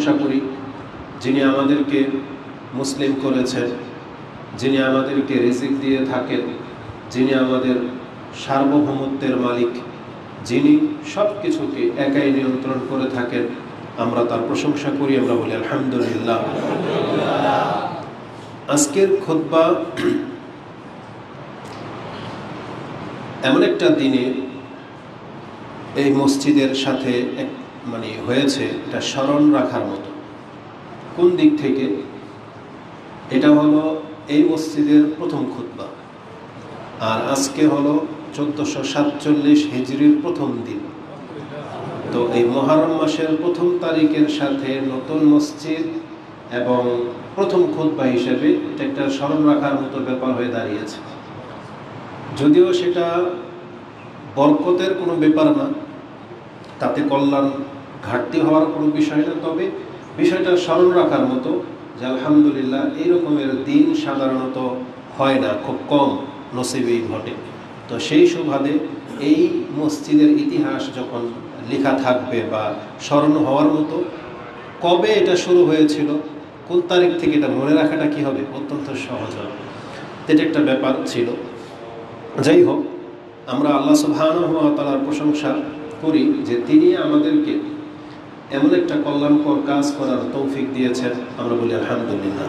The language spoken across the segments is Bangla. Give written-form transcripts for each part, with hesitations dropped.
আশা করি যিনি আমাদেরকে মুসলিম করেছেন, যিনি আমাদেরকে রিজিক দিয়ে থাকেন, যিনি আমাদের সার্বভৌমত্বের মালিক, যিনি সব কিছুকে একাই নিয়ন্ত্রণ করে থাকেন, আমরা তার প্রশংসা করি। আমরা বলি আলহামদুলিল্লাহ। আজকের খুতবা এমন একটা দিনে এই মসজিদের সাথে হয়েছে, এটা স্মরণ রাখার মতো। কোন দিক থেকে? এটা হলো এই মসজিদের প্রথম খুতবা, আর আজকে হলো 1447 হিজরির প্রথম দিন। তো এই মুহররম মাসের প্রথম তারিখের সাথে নতুন মসজিদ এবং প্রথম খুতবা হিসেবে এটা একটা স্মরণ রাখার মতো ব্যাপার হয়ে দাঁড়িয়েছে। যদিও সেটা বরকতের কোনো ব্যাপার না, তাতে কল্যাণ ঘাটতি হওয়ার কোনো বিষয় না, তবে বিষয়টা স্মরণ রাখার মতো যে আলহামদুলিল্লাহ এই রকমের দিন সাধারণত হয় না, খুব কম নসিবেই ঘটে। তো সেই সুবাদে এই মসজিদের ইতিহাস যখন লেখা থাকবে বা স্মরণ হওয়ার মতো, কবে এটা শুরু হয়েছিল, কোন তারিখ থেকে, এটা মনে রাখাটা কি হবে, অত্যন্ত সহজ হবে। এটা একটা ব্যাপার ছিল। যাই হোক, আমরা আল্লাহ সুবহানাহু ওয়া তাআলার প্রশংসা করি যে তিনি আমাদেরকে এমন একটা কল্যাণকর কাজ করার তৌফিক দিয়েছেন। আমরা বলি আলহামদুলিল্লাহ।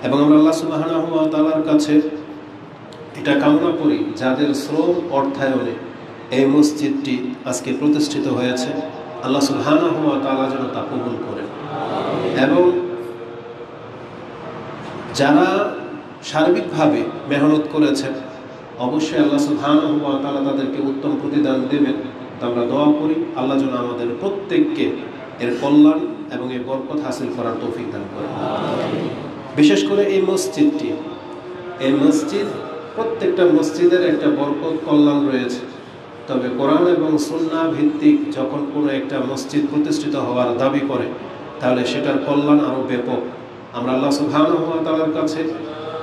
এবং আমরা আল্লাহ সুবহানাহু ওয়া তাআলার কাছে এটা কামনা করি, যাদের শ্রম অর্থায়নে এই মসজিদটি আজকে প্রতিষ্ঠিত হয়েছে, আল্লাহ সুবহানাহু ওয়া তাআলা যেন তা কবুল করেন। এবং যারা সার্বিকভাবে মেহনত করেছেন, অবশ্যই আল্লাহ সুবহানাহু ওয়া তাআলা তাদেরকে উত্তম প্রতিদান দেবেন। আমরা দোয়া করি আল্লাহ যেন আমাদের প্রত্যেককে এর কল্যাণ এবং এই বরকত হাসিল করার তৌফিক দান করেন। বিশেষ করে এই মসজিদটি, এই মসজিদ, প্রত্যেকটা মসজিদের একটা বরকত কল্যাণ রয়েছে। তবে কোরআন এবং সুন্নাহ ভিত্তিক যখন কোনো একটা মসজিদ প্রতিষ্ঠিত হওয়ার দাবি করে, তাহলে সেটার কল্যাণ আরও ব্যাপক। আমরা আল্লাহ সুবহানাহু ওয়া তাআলার কাছে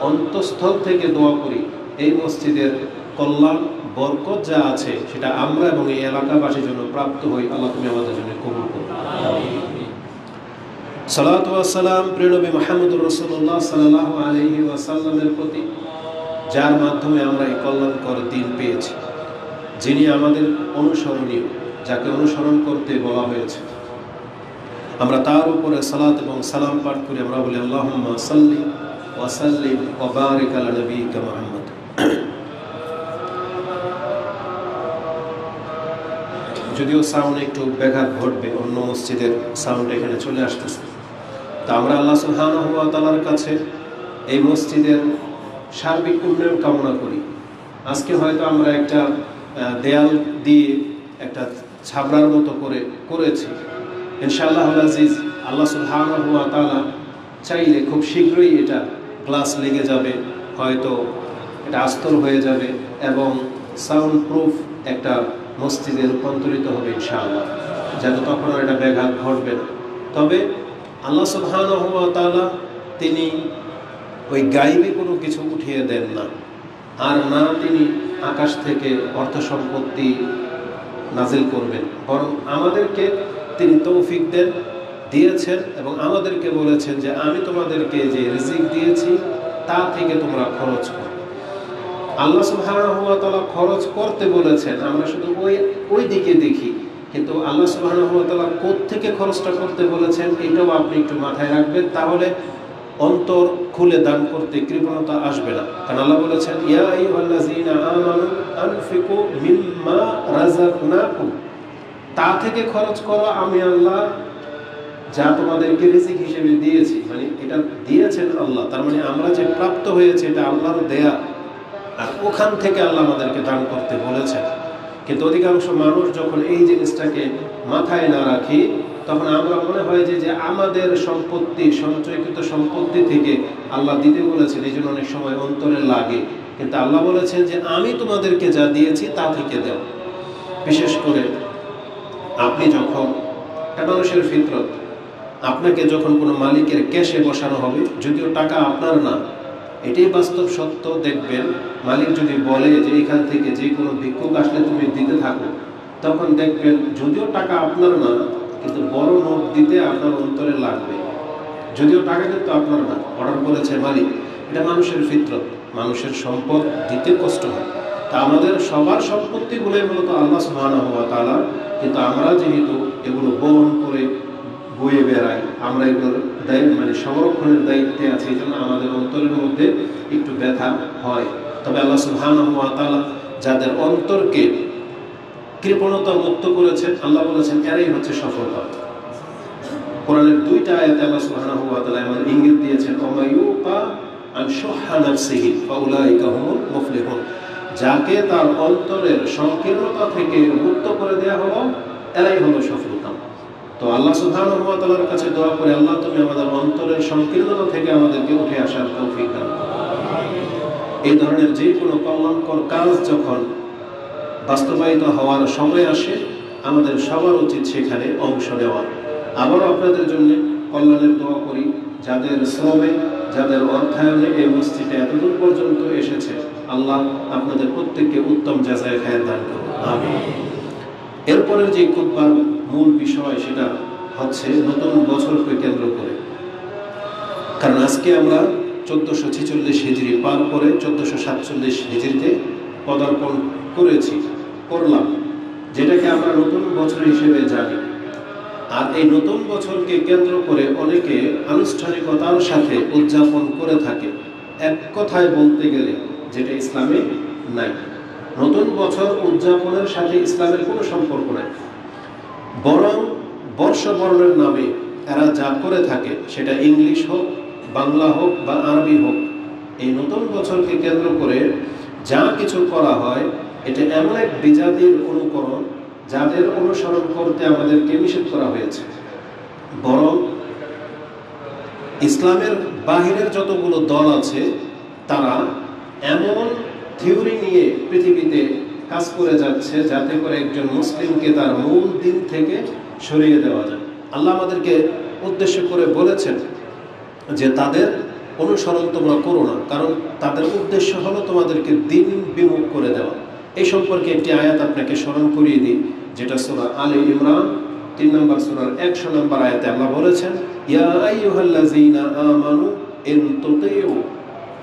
অন্তঃস্থল থেকে দোয়া করি এই মসজিদের কল্যাণ বরকত যা আছে সেটা আমরা এবং এই এলাকাবাসীর জন্য প্রাপ্ত হই। আল্লাহ তুমি আমাদের জন্য কবুল করো। সালাতু ওয়াস সালাম প্রিয় নবী মুহাম্মদুর রাসূলুল্লাহ সাল্লাল্লাহু আলাইহি ওয়াসাল্লামের প্রতি, যার মাধ্যমে আমরা এই কল্যাণকর দিন পেয়েছি, যিনি আমাদের অনুসরণীয়, যাকে অনুসরণ করতে বলা হয়েছে। আমরা তার উপরে সালাত এবং সালাম পাঠ করি। আমরা বলি আল্লাহুম্মা সাল্লি ওয়া সাল্লিম ওয়া বারিক আলা নবিয়িকা মুহাম্মদ। যদিও সাউন্ড একটু ব্যাঘাত ঘটবে, অন্য মসজিদের সাউন্ড এখানে চলে আসতেছে। তা আমরা আল্লাহ সুবহানাহু ওয়া তাআলার কাছে এই মসজিদের সার্বিক উন্নয়ন কামনা করি। আজকে হয়তো আমরা একটা দেয়াল দিয়ে একটা ছাবড়ার মতো করেছি। ইনশাআল্লাহ আজিজ, আল্লাহ সুবহানাহু ওয়া তাআলা চাইলে খুব শীঘ্রই এটা গ্লাস লেগে যাবে, হয়তো এটা আস্তর হয়ে যাবে এবং সাউন্ড প্রুফ একটা মসজিদে রূপান্তরিত হবে ইনশাআল্লাহ, যাতে তখন আর এটা ব্যাঘাত ঘটবে না। তবে আল্লাহ সুবহানাহু ওয়া তাআলা তিনি ওই গায়বী কোনো কিছু উঠিয়ে দেন না, আর না তিনি আকাশ থেকে অর্থ সম্পত্তি নাজিল করবেন, বরং আমাদেরকে তিনি তৌফিক দিয়েছেন এবং আমাদেরকে বলেছেন যে আমি তোমাদেরকে যে রিজিক দিয়েছি তা থেকে তোমরা খরচ করো। আল্লাহ সুবহানাহু ওয়া তাআলা খরচ করতে বলেছেন, আমরা শুধু ওই দিকে দেখি, কিন্তু আল্লাহ সুবহানাহু ওয়া তাআলা কোত্থেকে খরচটা করতে বলেছেন এটাও আপনি একটু মাথায় রাখবেন, তাহলে অন্তর খুলে দান করতে কৃপণতা আসবে না। কারণ আল্লাহ বলেছেন ইয়া আইয়ুহাল্লাযীনা আমানু আনফিকু মিম্মা রাযাকনাকুম, তা থেকে খরচ করো আমি আল্লাহ যা তোমাদেরকে রিজিক হিসেবে দিয়েছি। মানে এটা দিয়েছেন আল্লাহ, তার মানে আমরা যে প্রাপ্ত হয়েছে এটা আল্লাহর দেয়া, আর ওখান থেকে আল্লাহ আমাদেরকে দান করতে বলেছেন। কিন্তু অধিকাংশ মানুষ যখন এই জিনিসটাকে মাথায় না রাখি, তখন আমরা মনে হয় যে আমাদের সম্পত্তি, সঞ্চয়কৃত সম্পত্তি থেকে আল্লাহ দিতে বলেছেন, এই জন্য অনেক সময় অন্তরে লাগে। কিন্তু আল্লাহ বলেছেন যে আমি তোমাদেরকে যা দিয়েছি তা থেকে দাও। বিশেষ করে আপনি যখন, এটা মানুষের ফিতরত, আপনাকে যখন কোনো মালিকের ক্যাশে বসানো হবে, যদিও টাকা আপনার না, এটাই বাস্তব সত্য, দেখবেন মালিক যদি বলে যে এখান থেকে যে কোনো ভিক্ষুক আসলে তুমি দিতে থাকো, তখন দেখবেন যদিও টাকা আপনার না, কিন্তু বড় নোট দিতে আপনার অন্তরে লাগবে, যদিও টাকা কিন্তু আপনার না, অর্ডার করেছে মালিক। এটা মানুষের ফিতরত, মানুষের সম্পদ দিতে কষ্ট হয়। তা আমাদের সবার সম্পত্তিগুলোই মূলত আল্লাহ সুবহানাহু ওয়া তাআলা, কিন্তু আমরা যেহেতু এগুলো বহন করে বয়ে বেড়াই, আমরা এগুলোর মানে সংরক্ষণের দায়িত্বে আছি, এই জন্য আমাদের অন্তরের মধ্যে একটু ব্যথা হয়। তবে আল্লাহ সুবহানাহু ওয়া তাআলা যাদের অন্তরকে কৃপণতা মুক্ত করেছেন, আল্লাহ বলেছেন এরাই হচ্ছে সফলতা। কোরআনের 2টা আয়াতে আল্লাহ সুবহানাহু ওয়া তাআলা আমাদের ইঙ্গিত দিয়েছেন, ওমাইয়ুকা আন শুহা নাফসিহি ফাউলাইকা হুমুল মুফলিহুন। যাকে তার অন্তরের সংকীর্ণতা থেকে মুক্ত করে দেয়া হলো, এরাই হলো সফলতা। তো আল্লাহ সুবহানাহু ওয়া তাআলার কাছে দোয়া করে, আল্লাহ তুমি আমাদের অন্তরের সংকীর্ণতা থেকে আমাদেরকে উঠে আসার তৌফিক দান করো। এই ধরনের যে কোনো কল্যাণকর কাজ যখন বাস্তবায়িত হওয়ার সময় আসে, আমাদের সবার উচিত সেখানে অংশ নেওয়া। আবারও আপনাদের জন্য কল্যাণের দোয়া করি, যাদের শ্রমে, যাদের অর্থায়নে এই মসজিদে এতদূর পর্যন্ত এসেছে, আল্লাহ আপনাদের প্রত্যেককে উত্তম জাযায়ে খায়ের দান করুন, আমিন। এরপরের যে খুতবার মূল বিষয় সেটা হচ্ছে নতুন বছরকে কেন্দ্র করে। কারণ আজকে আমরা 1446 হিজরি পার করে 1447 হিজরিতে পদার্পণ করলাম, যেটাকে আমরা নতুন বছর হিসেবে জানি। আর এই নতুন বছরকে কেন্দ্র করে অনেকে আনুষ্ঠানিকতার সাথে উদযাপন করে থাকে, এক কথায় বলতে গেলে যেটা ইসলামে নাই। নতুন বছর উদযাপনের সাথে ইসলামের কোনো সম্পর্ক নাই, বরং বর্ষবরণের নামে এরা যা করে থাকে, সেটা ইংলিশ হোক, বাংলা হোক বা আরবি হোক, এই নতুন বছরকে কেন্দ্র করে যা কিছু করা হয়, এটা এমন এক বিজাতির অনুকরণ যাদের অনুসরণ করতে আমাদেরকে নিষেধ করা হয়েছে। বরং ইসলামের বাহিরের যতগুলো দল আছে, তারা এমন থিওরি নিয়ে পৃথিবীতে কাজ করে যাচ্ছে যাতে করে একজন মুসলিমকে তার মূল দিন থেকে সরিয়ে দেওয়া যায়। আল্লাহ আমাদেরকে উদ্দেশ্য করে বলেছেন যে তাদের অনুসরণ তোমরা করো না, কারণ তাদের উদ্দেশ্য হলো তোমাদেরকে দিন বিমুখ করে দেওয়া। এই সম্পর্কে একটি আয়াত আপনাকে স্মরণ করিয়ে দিই, যেটা সূরা আলে ইমরান 3 নম্বর সূরার 100 নম্বর আয়াতে আল্লাহ বলেছেন, ইয়া আইয়ুহাল্লাযীনা আমানু ইন তুতিউ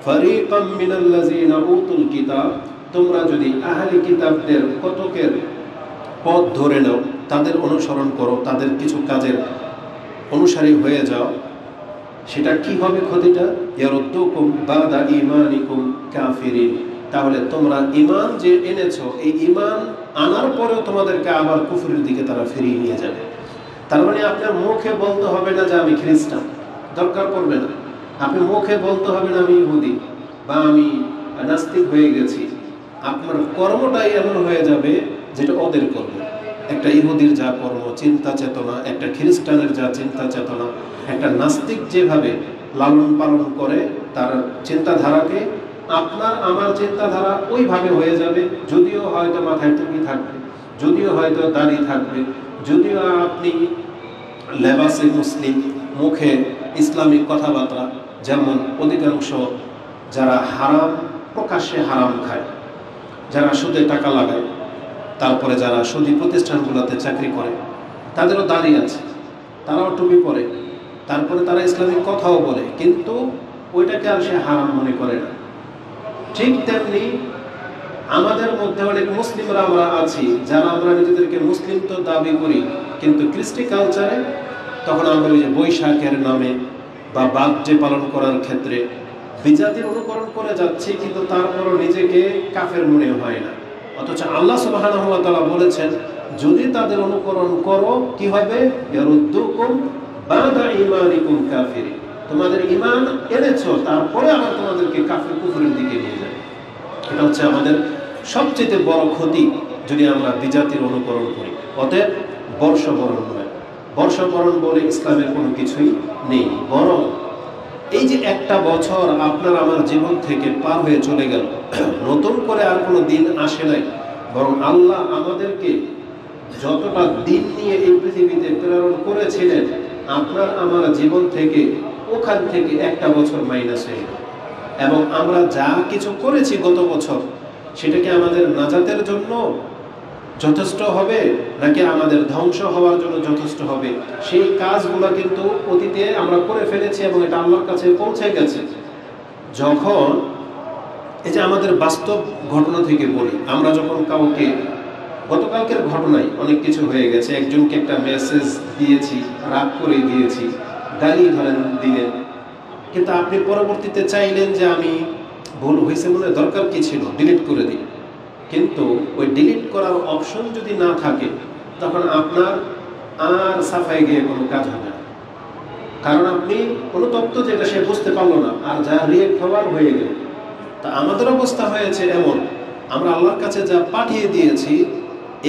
ফারীকাম মিনাল্লাযীনা উতুল কিতাব, তোমরা যদি আহলি কিতাবদের কতকের পথ ধরে নাও, তাদের অনুসরণ করো, তাদের কিছু কাজের অনুসারী হয়ে যাও, সেটা কি হবে ক্ষতিটা? ইয়ারুদ্দুকুম বাদা ঈমানিকুম কাফিরিন, তাহলে তোমরা ঈমান যে এনেছো, এই ঈমান আনার পরেও তোমাদেরকে আবার কুফরের দিকে তারা ফিরিয়ে নিয়ে যাবে। তার মানে আপনার মুখে বলতে হবে না যে আমি খ্রিস্টান, দরকার পড়বে না। আপনি মুখে বলতে হবে না আমি ইহুদি বা আমি নাস্তিক হয়ে গেছি। আপনার কর্মটাই এমন হয়ে যাবে যেটা ওদের কর্ম। একটা ইহুদির যা কর্ম, চিন্তা চেতনা, একটা খ্রিস্টানের যা চিন্তা চেতনা, একটা নাস্তিক যেভাবে লালন পালন করে তার চিন্তাধারাকে, আপনার আমার চিন্তাধারা ওইভাবে হয়ে যাবে। যদিও হয়তো মাথায় টুপি থাকবে, যদিও হয়তো দাড়ি থাকবে, যদিও আপনি লেবাসে মুসলিম, মুখে ইসলামিক কথাবার্তা, যেমন অধিকাংশ যারা হারাম, প্রকাশ্যে হারাম খায়, যারা সুদে টাকা লাগায়, তারপরে যারা সুদী প্রতিষ্ঠানগুলোতে চাকরি করে, তাদেরও দাড়ি আছে, তারাও টুপি পরে, তারপরে তারা ইসলামিক কথাও বলে, কিন্তু ওইটাকে আর সে হারাম মনে করে না। ঠিক তেমনি আমাদের মধ্যে অনেক মুসলিমরা আমরা আছি, যারা আমরা নিজেদেরকে মুসলিম তো দাবি করি, কিন্তু কৃষ্টি কালচারে তখন আমরা ওই যে বৈশাখের নামে বা বার্থডে পালন করার ক্ষেত্রে বিজাতির অনুকরণ করে যাচ্ছি, কিন্তু তারপরও নিজেকে কাফের মনে হয় না। অথচ আল্লাহ সুবহানাহু ওয়া তাআলা বলেছেন, যদি তাদের অনুকরণ করো কি হবে? ইয়ারুদ্দুকুম বাদা ঈমানিকুম কাফিরিন, তোমাদের ঈমান এনেছো তারপরে আবার তোমাদেরকে কাফের কুফরের দিকে নিয়ে যাবে। এটা হচ্ছে আমাদের সবচেয়ে বড় ক্ষতি যদি আমরা বিজাতির অনুকরণ করি। অতএব বর্ষবরণ নয়, বর্ষবরণ বলে ইসলামের কোনো কিছুই নেই। বরং এই যে একটা বছর আপনার আমার জীবন থেকে পার হয়ে চলে গেল, নতুন করে আর কোনো দিন আসে নাই, বরং আল্লাহ আমাদেরকে যতটা দিন নিয়ে এই পৃথিবীতে প্রেরণ করেছিলেন, আপনার আমার জীবন থেকে ওখান থেকে একটা বছর মাইনাস হয়ে গেল। এবং আমরা যা কিছু করেছি গত বছর, সেটাকে আমাদের নাজাতের জন্য যথেষ্ট হবে নাকি আমাদের ধ্বংস হওয়ার জন্য যথেষ্ট হবে, সেই কাজগুলো কিন্তু অতীতে আমরা করে ফেলেছি এবং এটা আল্লাহর কাছে পৌঁছে গেছে। যখন এই যে আমাদের বাস্তব ঘটনা থেকে বলি, আমরা যখন কাউকে, গতকালকের ঘটনায় অনেক কিছু হয়ে গেছে, একজনকে একটা মেসেজ দিয়েছি, রাগ করে দিয়েছি, গালি ধরেন দিলেন, কিন্তু আপনি পরবর্তীতে চাইলেন যে আমি ভুল হয়েছে বলে দরকার কি ছিল, ডিলিট করে দিই। কিন্তু ওই ডিলিট করার অপশন যদি না থাকে তখন আপনার আর সাফাই গিয়ে কোনো কাজ হবে না, কারণ আপনি কোনো তথ্য যেটা সে বুঝতে পারলো না, আর যা রিয়েক্ট হওয়ার হয়ে গেল। তা আমাদের অবস্থা হয়েছে এমন, আমরা আল্লাহর কাছে যা পাঠিয়ে দিয়েছি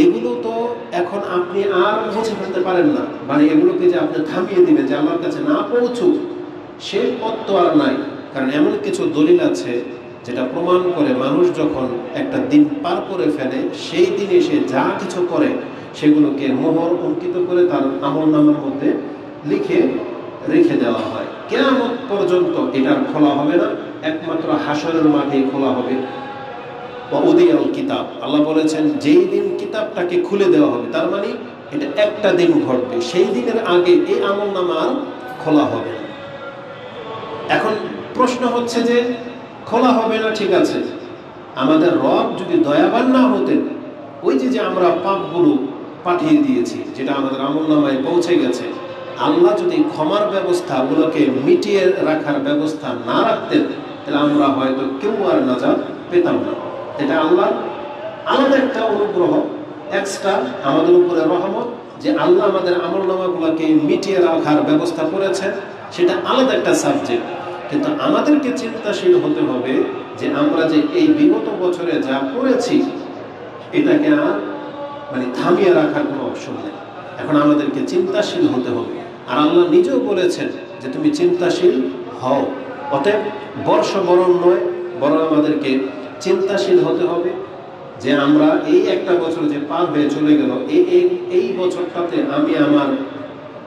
এগুলো তো এখন আপনি আর মুছে ফেলতে পারেন না, মানে এগুলোকে যে আপনি থামিয়ে দিবেন যে আল্লাহর কাছে না পৌঁছুক, সে পথ তো আর নাই। কারণ এমন কিছু দলিল আছে যেটা প্রমাণ করে মানুষ যখন একটা দিন পার করে ফেলে, সেই দিনে সে যা কিছু করে সেগুলোকে মোহর অঙ্কিত করে তার আমলনামার মধ্যে লিখে রেখে দেওয়া হয়। কিয়ামত পর্যন্ত এটা খোলা হবে না, একমাত্র হাসরের মাঠে খোলা হবে। ওয়াউদিয়াল কিতাব, আল্লাহ বলেছেন যেই দিন কিতাবটাকে খুলে দেওয়া হবে, তার মানে এটা একটা দিন ঘটবে, সেই দিনের আগে এই আমলনামা আর খোলা হবে না। এখন প্রশ্ন হচ্ছে যে খোলা হবে না, ঠিক আছে, আমাদের রব যদি দয়াবান না হতেন, ওই যে আমরা পাপগুলো পাঠিয়ে দিয়েছি যেটা আমাদের আমলনামায় পৌঁছে গেছে, আল্লাহ যদি ক্ষমার ব্যবস্থা ওগুলোকে মিটিয়ে রাখার ব্যবস্থা না রাখতেন, তাহলে আমরা হয়তো কেউ আর নাজাত পেতাম না। এটা আল্লাহ আলাদা একটা অনুগ্রহ, এক্সট্রা আমাদের উপরে রহমত, যে আল্লাহ আমাদের আমলনামাগুলোকে মিটিয়ে রাখার ব্যবস্থা করেছেন, সেটা আলাদা একটা সাবজেক্ট। কিন্তু আমাদেরকে চিন্তাশীল হতে হবে যে আমরা যে এই বিগত বছরে যা করেছি এটাকে আর মানে থামিয়ে রাখার কোনো অপশন নেই। এখন আমাদেরকে চিন্তাশীল হতে হবে, আর আল্লাহ নিজেও বলেছেন যে তুমি চিন্তাশীল হও। অতএব বর্ষবরণ নয়, বরং আমাদেরকে চিন্তাশীল হতে হবে যে আমরা এই একটা বছর যে পার হয়ে চলে গেল, এই বছরটাতে আমি আমার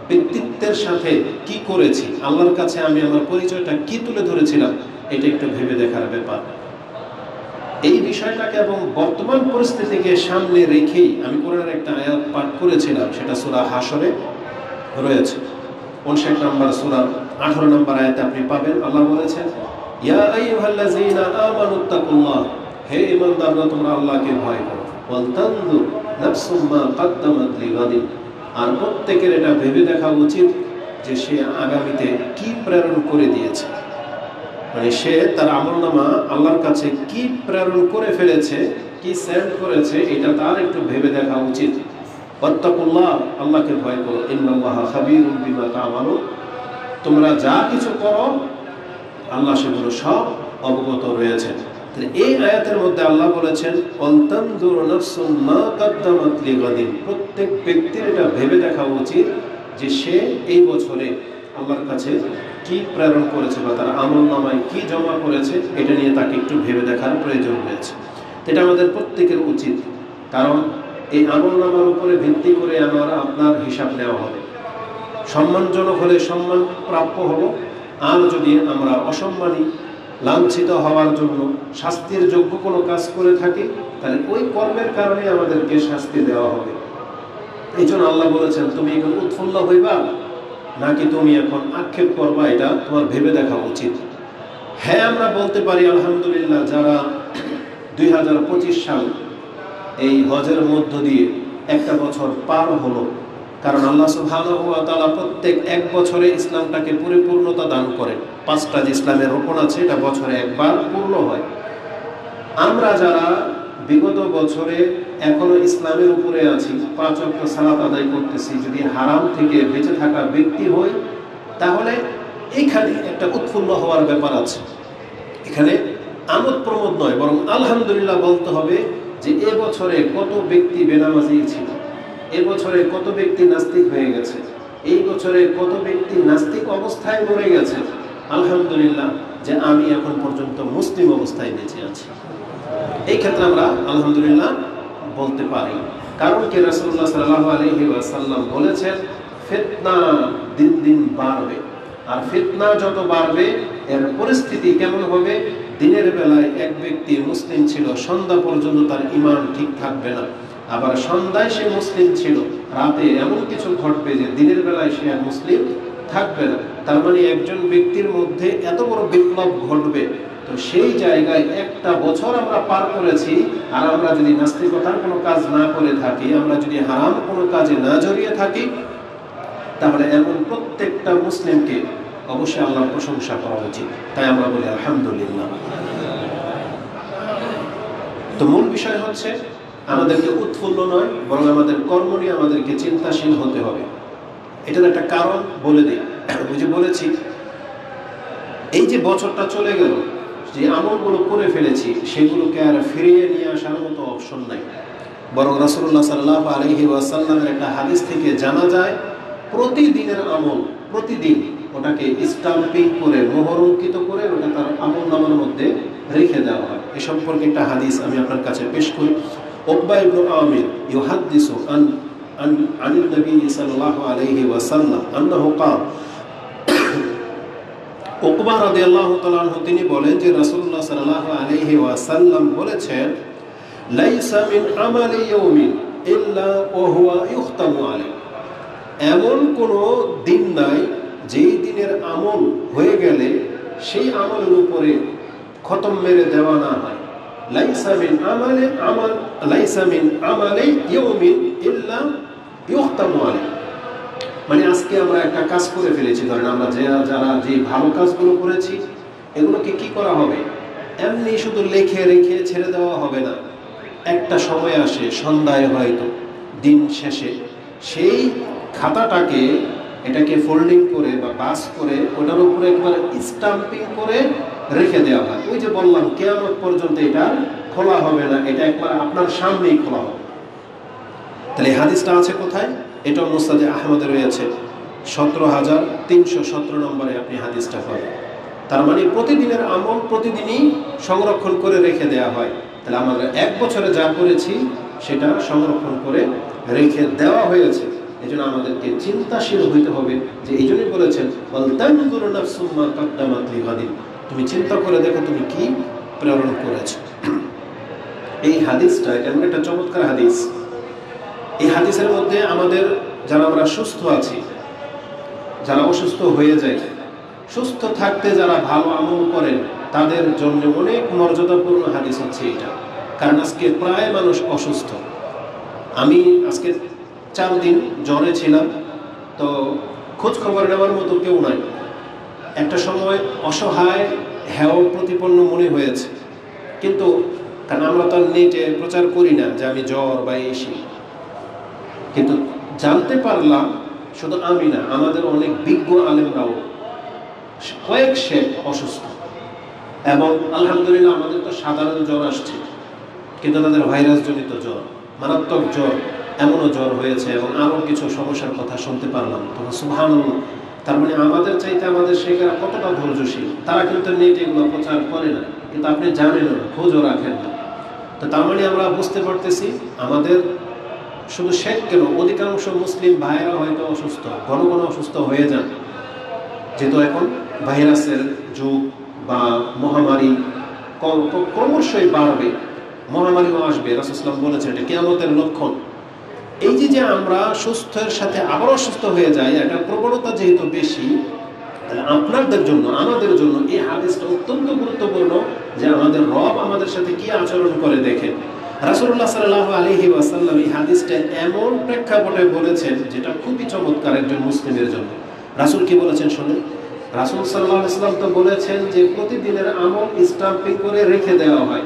ব্যক্তিত্বের সাথে কি করেছি, আল্লাহর কাছে আমি আমার পরিচয়টা কি তুলে ধরেছিলাম, এটা একটু ভেবে দেখার ব্যাপার। এই বিষয়টাকে এবং বর্তমান পরিস্থিতিকে সামনে রেখেই আমি কোরআনের একটা আয়াত পাঠ করেছিলাম, সেটা সূরা হাশরে রয়েছে 59 নম্বর সূরা 18 নম্বর আয়াতে আপনি পাবেন। আল্লাহ বলেছেন, ইয়া আইয়ুহাল্লাযীনা আমানুত্তাকুল্লাহ, হে ঈমানদাররা তোমরা আল্লাহকে ভয় করো, ওয়াল তানজুর নাফসুম মা কদ্দামাত লিগাদিন, আর প্রত্যেকের এটা ভেবে দেখা উচিত যে সে আগামীতে কি প্রেরণ করে দিয়েছে, মানে সে তার আমলনামা আল্লাহর কাছে কি প্রেরণ করে ফেলেছে, কি সেন্ড করেছে, এটা তার একটু ভেবে দেখা উচিত। ওয়াত্তাকুল্লাহ, আল্লাহকে ভয় করো, ইন্নাল্লাহা খাবীরুম বিমা তা'মালুন, তোমরা যা কিছু করো আল্লাহ সেগুলো সব অবগত রয়েছে। তাহলে এই আয়াতের মধ্যে আল্লাহ বলেছেন ওয়ালতানজুর নাফসুম মা কদ্দামাত লিগাদিন, প্রত্যেক ব্যক্তির এটা ভেবে দেখা উচিত যে সে এই বছরে আল্লাহর কাছে কি প্রেরণ করেছে বা তার আমলনামায় কি জমা করেছে, এটা নিয়ে তাকে একটু ভেবে দেখার প্রয়োজন রয়েছে। এটা আমাদের প্রত্যেকের উচিত, কারণ এই আমলনামার উপরে ভিত্তি করে আমার আপনার হিসাব নেওয়া হবে। সম্মানজনক হলে সম্মান প্রাপ্য হব, আর যদি আমরা অসম্মানী, লাঞ্ছিত হওয়ার জন্য শাস্তির যোগ্য কোনো কাজ করে থাকি, তাহলে ওই কর্মের কারণে আমাদেরকে শাস্তি দেওয়া হবে। এই জন্য আল্লাহ বলেছেন তুমি এখন উৎফুল্ল হইবা নাকি তুমি এখন আক্ষেপ করবা, এটা তোমার ভেবে দেখা উচিত। হ্যাঁ, আমরা বলতে পারি আলহামদুলিল্লাহ, যারা 2025 সাল এই হজের মধ্য দিয়ে একটা বছর পার হলো, কারণ আল্লাহ সুবহানাহু ওয়া তাআলা প্রত্যেক এক বছরে ইসলামটাকে পরিপূর্ণতা দান করেন। 5টা যে ইসলামের রোকন আছে এটা বছরে একবার পূর্ণ হয়। আমরা যারা বিগত বছরে এখনো ইসলামের উপরে আছি, 5 ওয়াক্ত সালাত আদায় করতেছি, যদি হারাম থেকে বেঁচে থাকা ব্যক্তি হই, তাহলে এখানে একটা উৎফুল্ল হওয়ার ব্যাপার আছে। এখানে আমোদ প্রমোদ নয়, বরং আলহামদুলিল্লাহ বলতে হবে যে এবছরে কত ব্যক্তি বেনামাজি ছিল, এবছরে কত ব্যক্তি নাস্তিক হয়ে গেছে, এই বছরে কত ব্যক্তি নাস্তিক অবস্থায় মরে গেছে। আলহামদুলিল্লাহ যে আমি এখন পর্যন্ত মুসলিম অবস্থায় বেঁচে আছি। এই ক্ষেত্রে আমরা আলহামদুলিল্লাহ বলতে পারি, কারণ কি রাসূলুল্লাহ সাল্লাল্লাহু আলাইহি ওয়াসাল্লাম বলেছেন ফিতনা দিন দিন বাড়বে, আর ফিতনা যত বাড়বে এর পরিস্থিতি কেমন হবে, দিনের বেলায় এক ব্যক্তি মুসলিম ছিল, সন্ধ্যা পর্যন্ত তার ঈমান ঠিক থাকবে না, আবার সন্ধ্যায় সে মুসলিম ছিল, রাতে এমন কিছু ঘটবে যে দিনের বেলায় সে আর মুসলিম থাকবে না। তার মানে একজন ব্যক্তির মধ্যে এত বড় বিপ্লব ঘটবে। তো সেই জায়গায় একটা বছর আমরা পার করেছি, আর আমরা যদি নাস্তিকতার কোনো কাজ না করে থাকি, আমরা যদি হারাম কোনো কাজে না জড়িয়ে থাকি, তাহলে এমন প্রত্যেকটা মুসলিমকে অবশ্যই আল্লাহর প্রশংসা করা উচিত। তাই আমরা বলি আলহামদুলিল্লাহ। তো মূল বিষয় হচ্ছে আমাদেরকে উৎফুল্ল নয়, বরং আমাদের কর্ম নিয়ে আমাদেরকে চিন্তাশীল হতে হবে। এটার একটা কারণ বলে দিই। ওই যে বলেছি, এই যে বছরটা চলে গেল, যে আমলগুলো করে ফেলেছি সেগুলোকে আর ফিরিয়ে নিয়ে আসার মতো অপশন নাই। বরং রাসূলুল্লাহ সাল্লাল্লাহু আলাইহি ওয়াসাল্লামের একটা হাদিস থেকে জানা যায়, প্রতিদিনের আমল প্রতিদিন ওটাকে স্টাম্পিং করে, মোহর অঙ্কিত করে ওটা তার আমল নামার মধ্যে রেখে দেওয়া হয়। এ সম্পর্কে একটা হাদিস আমি আপনার কাছে পেশ করি। উকবা ইবনে আমির ইউহাদ্দিসু আনিন নবী সাল্লাল্লাহু আলাইহি ওয়াসাল্লাম আন্নাহু ক্বাল, উকবা রাদিয়াল্লাহু তাআলা আনহু তিনি বলেন যে রাসূলুল্লাহ সাল্লাল্লাহু আলাইহি ওয়াসাল্লাম বলেছেন, লাইসা মিন আমালি ইয়াউমিন ইল্লা ওয়া হুয়া ইখতামু আলাইহি, এমন কোনো দিন নাই যেই দিনের আমল হয়ে গেলে সেই আমলের উপরে খতম মেরে দেওয়া না হয়। লাইসা মিন আমালি ইয়াউমিন ইল্লা ইখতামু আলাইহি, মানে আজকে আমরা একটা কাজ করে ফেলেছি, ধরেন আমরা যারা যে ভালো কাজগুলো করেছি এগুলোকে কি করা হবে, এমনি শুধু লিখে রেখে ছেড়ে দেওয়া হবে না। একটা সময় আসে সন্ধ্যায় হয়তো দিন শেষে সেই খাতাটাকে এটাকে ফোল্ডিং করে বা বাস করে ওটার উপরে একবার স্টাম্পিং করে রেখে দেওয়া হয়। ওই যে বললাম কিয়ামত পর্যন্ত এটা খোলা হবে না, এটা একবার আপনার সামনেই খোলা হবে। তাহলে হাদিসটা আছে কোথায়? এটা মুসনাদে আহমদে রয়েছে, 17,317 নম্বরে আপনি হাদিসটা পাবেন। তার মানে প্রতিদিনের আমল প্রতিদিনই সংরক্ষণ করে রেখে দেওয়া হয়। তাহলে আমরা এক বছরে যা করেছি সেটা সংরক্ষণ করে রেখে দেওয়া হয়েছে। এই জন্য আমাদেরকে চিন্তাশীল হইতে হবে, যে এই জন্যই বলেছেন তুমি চিন্তা করে দেখো তুমি কি প্রেরণ করেছ। এই হাদিসটা এমন একটা চমৎকার হাদিস। এই হাদিসের মধ্যে আমাদের যারা আমরা সুস্থ আছি, যারা অসুস্থ হয়ে যায়, সুস্থ থাকতে যারা ভালো আমল করেন তাদের জন্য অনেক মর্যাদাপূর্ণ হাদিস হচ্ছে এটা। কারণ আজকে প্রায় মানুষ অসুস্থ। আমি আজকে 4 দিন জ্বরে ছিলাম, তো খোঁজ খবর নেওয়ার মতো কেউ নাই। একটা সময় অসহায় হেয় প্রতিপন্ন মনে হয়েছে, কিন্তু কারণ আমরা তো নেটে প্রচার করি না যে আমি জ্বর বা এসি, কিন্তু জানতে পারলাম শুধু আমি না, আমাদের অনেক বিজ্ঞ আলেমরাও কয়েক শেখ অসুস্থ। এবং আলহামদুলিল্লাহ আমাদের তো সাধারণ জ্বর আসছে, কিন্তু তাদের ভাইরাস জনিত জ্বর, মারাত্মক জ্বর, এমনও জ্বর হয়েছে এবং আরও কিছু সমস্যার কথা শুনতে পারলাম। তখন সুবহানাল্লাহ, তার মানে আমাদের চাইতে আমাদের শেখেরা কতটা ধৈর্যশীল। তারা কিন্তু নেটে এগুলো প্রচার করে না, কিন্তু আপনি জানেন না, খোঁজও রাখেন না। তো তার মানে আমরা বুঝতে পারতেছি আমাদের শুধু শেখ কেন, অধিকাংশ মুসলিম ভাইয়েরা হয়তো অসুস্থ, ঘন ঘন অসুস্থ হয়ে যান। যেহেতু এখন ভাইরাসের যুগ বা মহামারী ক্রমশই বাড়বে, মহামারীও আসবে। রাসূলুল্লাহ সাল্লাল্লাহু আলাইহি ওয়াসাল্লাম বলেছেন এটা কিয়ামতের লক্ষণ। এই যে আমরা সুস্থের সাথে আবার অসুস্থ হয়ে যাই, একটা প্রবণতা যেহেতু বেশি, তাহলে আপনাদের জন্য আমাদের জন্য এই হাদিসটা অত্যন্ত গুরুত্বপূর্ণ, যে আমাদের রব আমাদের সাথে কি আচরণ করে দেখেন। রাসূলুল্লাহ সাল্লাল্লাহু আলাইহি ওয়াসাল্লাম এই হাদিসটা এমন প্রেক্ষাপটে বলেছেন যেটা খুবই চমৎকার একজন মুসলিমের জন্য। রাসূল কি বলেছেন শুনুন। রাসূল সাল্লাল্লাহু আলাইহি ওয়াসাল্লাম তো বলেছেন যে প্রতিদিনের আমল স্টাম্পিং করে রেখে দেওয়া হয়।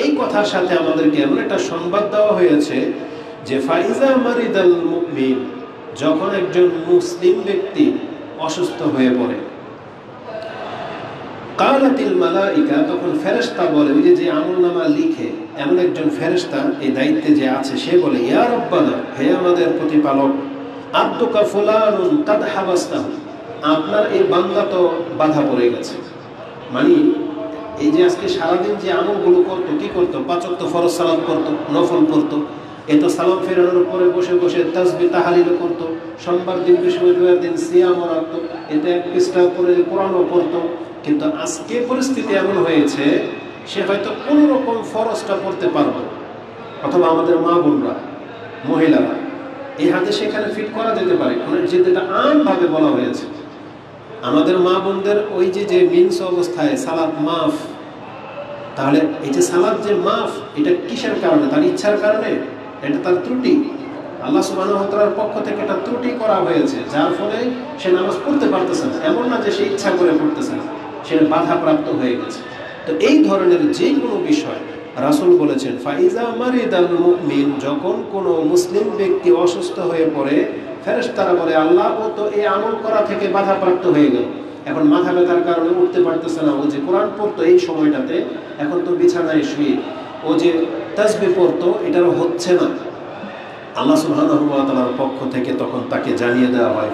এই কথার সাথে আমাদেরকে এমন একটা সংবাদ দেওয়া হয়েছে যে ফাইজা মারিদাল মুমিন, যখন একজন মুসলিম ব্যক্তি অসুস্থ হয়ে পড়ে, কালাতিল মালাইকা, তখন ফেরেশতা বলে, ওই যে আমলনামা লিখে এমন একজন ফেরেশতা এই দায়িত্বে যে আছে, সে বলে ইয়া রাব্বানা, হে আমাদের প্রতিপালক, আব্দুকা ফুলানুন কাদ হাবাসতাহু, আপনার এই বান্দা তো বাধা পড়ে গেছে। মানে এই যে আজকে সারাদিন যে আমলগুলো করতো, কি করতো, 5 ওয়াক্ত ফরজ সালাত করতো, নফল করতো, এতো সালাম ফেরানোর পরে বসে বসে তাসবিহ তাহলিল করতো, সোমবার দিন বৃহস্পতিবার দিন সিয়ামও রাখতো, এতে এক পৃষ্ঠা করে কোরআনও পড়তো। কিন্তু আজকে পরিস্থিতি এমন হয়েছে সে হয়তো কোনো রকম ফরজটা পড়তে পারবে, অথবা আমাদের মা বোনরা, মহিলারা, এই হাদিসে এখানে ফিট করা যেতে পারে, যেটা আমভাবে বলা হয়েছে। আমাদের মা বোনদের ওই যে মিন্স অবস্থায় সালাত মাফ, তাহলে এই যে সালাত যে মাফ, এটা কিসের কারণে? তার ইচ্ছার কারণে? এটা তার ত্রুটি, আল্লাহ সুবহানাহু ওয়া তাআলার পক্ষ থেকে এটা ত্রুটি করা হয়েছে, যার ফলে সে নামাজ পড়তে পারতেছে না। এমন না যে সে ইচ্ছা করে পড়তেছে না, সে বাধাপ্রাপ্ত হয়ে গেছে। তো এই ধরনের যে কোনো বিষয় রাসূল বলেছেন, ফাইজা মারিদাল মুমিন, যখন কোনো মুসলিম ব্যক্তি অসুস্থ হয়ে পড়ে, ফেরেশতারা বলে আল্লাহ ও তো এই আমল করা থেকে বাধাপ্রাপ্ত হয়ে গেল, এখন মাথা ব্যথার কারণে উঠতে পারতেছে না, ও যে কোরআন পড়তো এই সময়টাতে, এখন তো বিছানায় শুয়ে, ও যে তাসবিহ পড়তো এটারও হচ্ছে না। আল্লাহ সুবহানাহু ওয়া তাআলার পক্ষ থেকে তখন তাকে জানিয়ে দেওয়া হয়,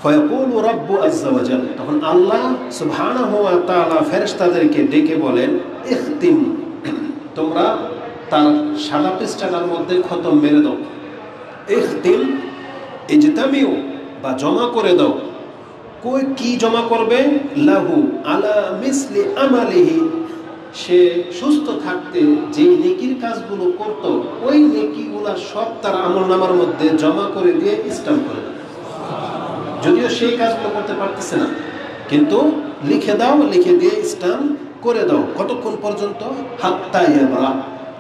ফায়াকুলু রাব্বু আযজা ওয়া জাল, তখন আল্লাহ সুবহানাহু ওয়া তাআলা ফেরেশতাদেরকে ডেকে বলেন, ইখতিম, তোমরা তার সাদা পৃষ্ঠাটার মধ্যে খতম মেরে দাও। ইখতিম, ইজতামিউ, বা জমা করে দাও। কি জমা করবে? লাহু আলা মিসলি আমালিহি, সে সুস্থ থাকতে যে নেকির কাজগুলো করত, ওই নেকিগুলা সব তার আমলনামার মধ্যে জমা করে দিয়ে স্ট্যাম্প করে দাও। যদিও সেই কাজগুলো করতে পারতেছে না, কিন্তু লিখে দাও, লিখে দিয়ে স্ট্যাম্প করে দাও। কতক্ষণ পর্যন্ত? হাত্তা ইয়াবরা,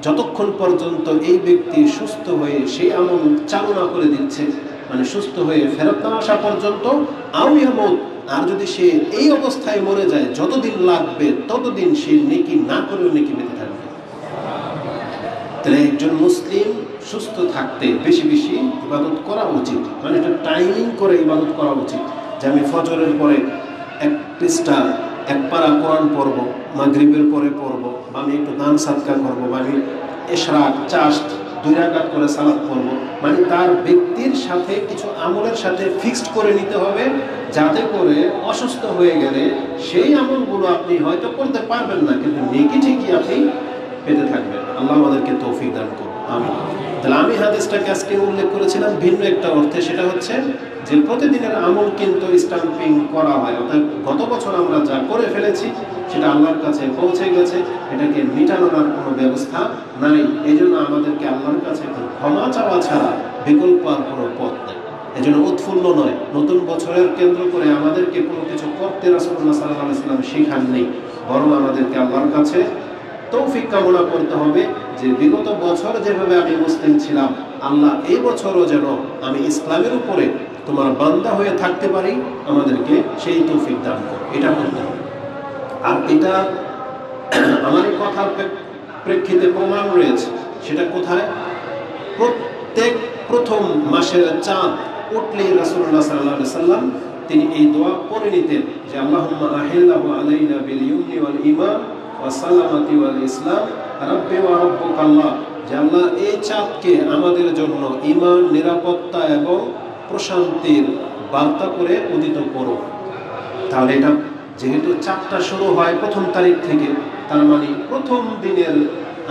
যতক্ষণ পর্যন্ত এই ব্যক্তি সুস্থ হয়ে সেই আমল চালনা করে দিচ্ছে, মানে সুস্থ হয়ে ফেরত না আসা পর্যন্ত। আও ইয়ামুত, আর যদি সে এই অবস্থায় মরে যায়, যতদিন লাগবে ততদিন সে নেকি না করেও নেকি পেতে থাকবে। তাহলে একজন মুসলিম সুস্থ থাকতে বেশি বেশি ইবাদত করা উচিত, মানে একটা টাইমিং করে ইবাদত করা উচিত। যে আমি ফজরের পরে এক পৃষ্ঠা, এক পারা কোরআন পড়ব, মাগরিবের পরে পড়ব, বা আমি একটু দান সাদকা করবো, বা আমি ইশরাক, চাষ্ট 2 রাকাত করে সালাত পড়ব। মানে তার ব্যক্তির সাথে কিছু আমলের সাথে ফিক্সড করে নিতে হবে, যাতে করে অসুস্থ হয়ে গেলে সেই আমলগুলো আপনি হয়তো করতে পারবেন না, কিন্তু নেকি ঠিকই আপনি পেতে থাকবেন। আল্লাহ আমাদেরকে তৌফিক দান করুন, আমিন। তাহলে আমি হাদিসটাকে আজকে উল্লেখ করেছিলাম ভিন্ন একটা অর্থে, সেটা হচ্ছে যে প্রতিদিনের আমল কিন্তু স্ট্যাম্পিং করা হয়, অর্থাৎ গত বছর আমরা যা করে ফেলেছি সেটা আল্লাহর কাছে পৌঁছে গেছে, এটাকে মিটানোর আর কোনো ব্যবস্থা নাই। এই জন্য আমাদেরকে আল্লাহর কাছে ক্ষমা চাওয়া ছাড়া বিকল্প আর কোনো পথ নেই। এই জন্য উৎফুল্ল নয়, নতুন বছরের কেন্দ্র করে আমাদেরকে কোনো কিছু করতে রাসূলুল্লাহ সাল্লাল্লাহু আলাইহি ওয়াসাল্লাম শেখান নেই, বরং আমাদেরকে আল্লাহর কাছে তৌফিক কামনা করতে হবে যে বিগত বছর যেভাবে আমি মুসলিম ছিলাম, আল্লাহ এই বছরও যেন আমি ইসলামের উপরে তোমার বান্দা হয়ে থাকতে পারি, আমাদেরকে সেই তৌফিক দান করো, এটা করতে হবে। আর এটা আমার এই কথার প্রেক্ষিতে প্রমাণ রয়েছে, সেটা কোথায়? প্রত্যেক প্রথম মাসের চাঁদ উঠলেই রাসূলুল্লাহ সাল্লাল্লাহু আলাইহি ওয়াসাল্লাম তিনি এই দোয়া পড়ে নিতেন যে আল্লাহুম্মা আহিল্লাহু আলাইনা বিল ইউমনি ওয়াল ঈমান ওয়া সালামাতি ওয়াল ইসলাম রাব্বি ওয়া রাব্বুকাল্লাহ, যে আল্লাহ এই চাঁদকে আমাদের জন্য ঈমান, নিরাপত্তা এবং প্রশান্তির বার্তা করে উদিত করো। তাহলে এটা যেহেতু চাঁদটা শুরু হয় প্রথম তারিখ থেকে, তার মানে প্রথম দিনের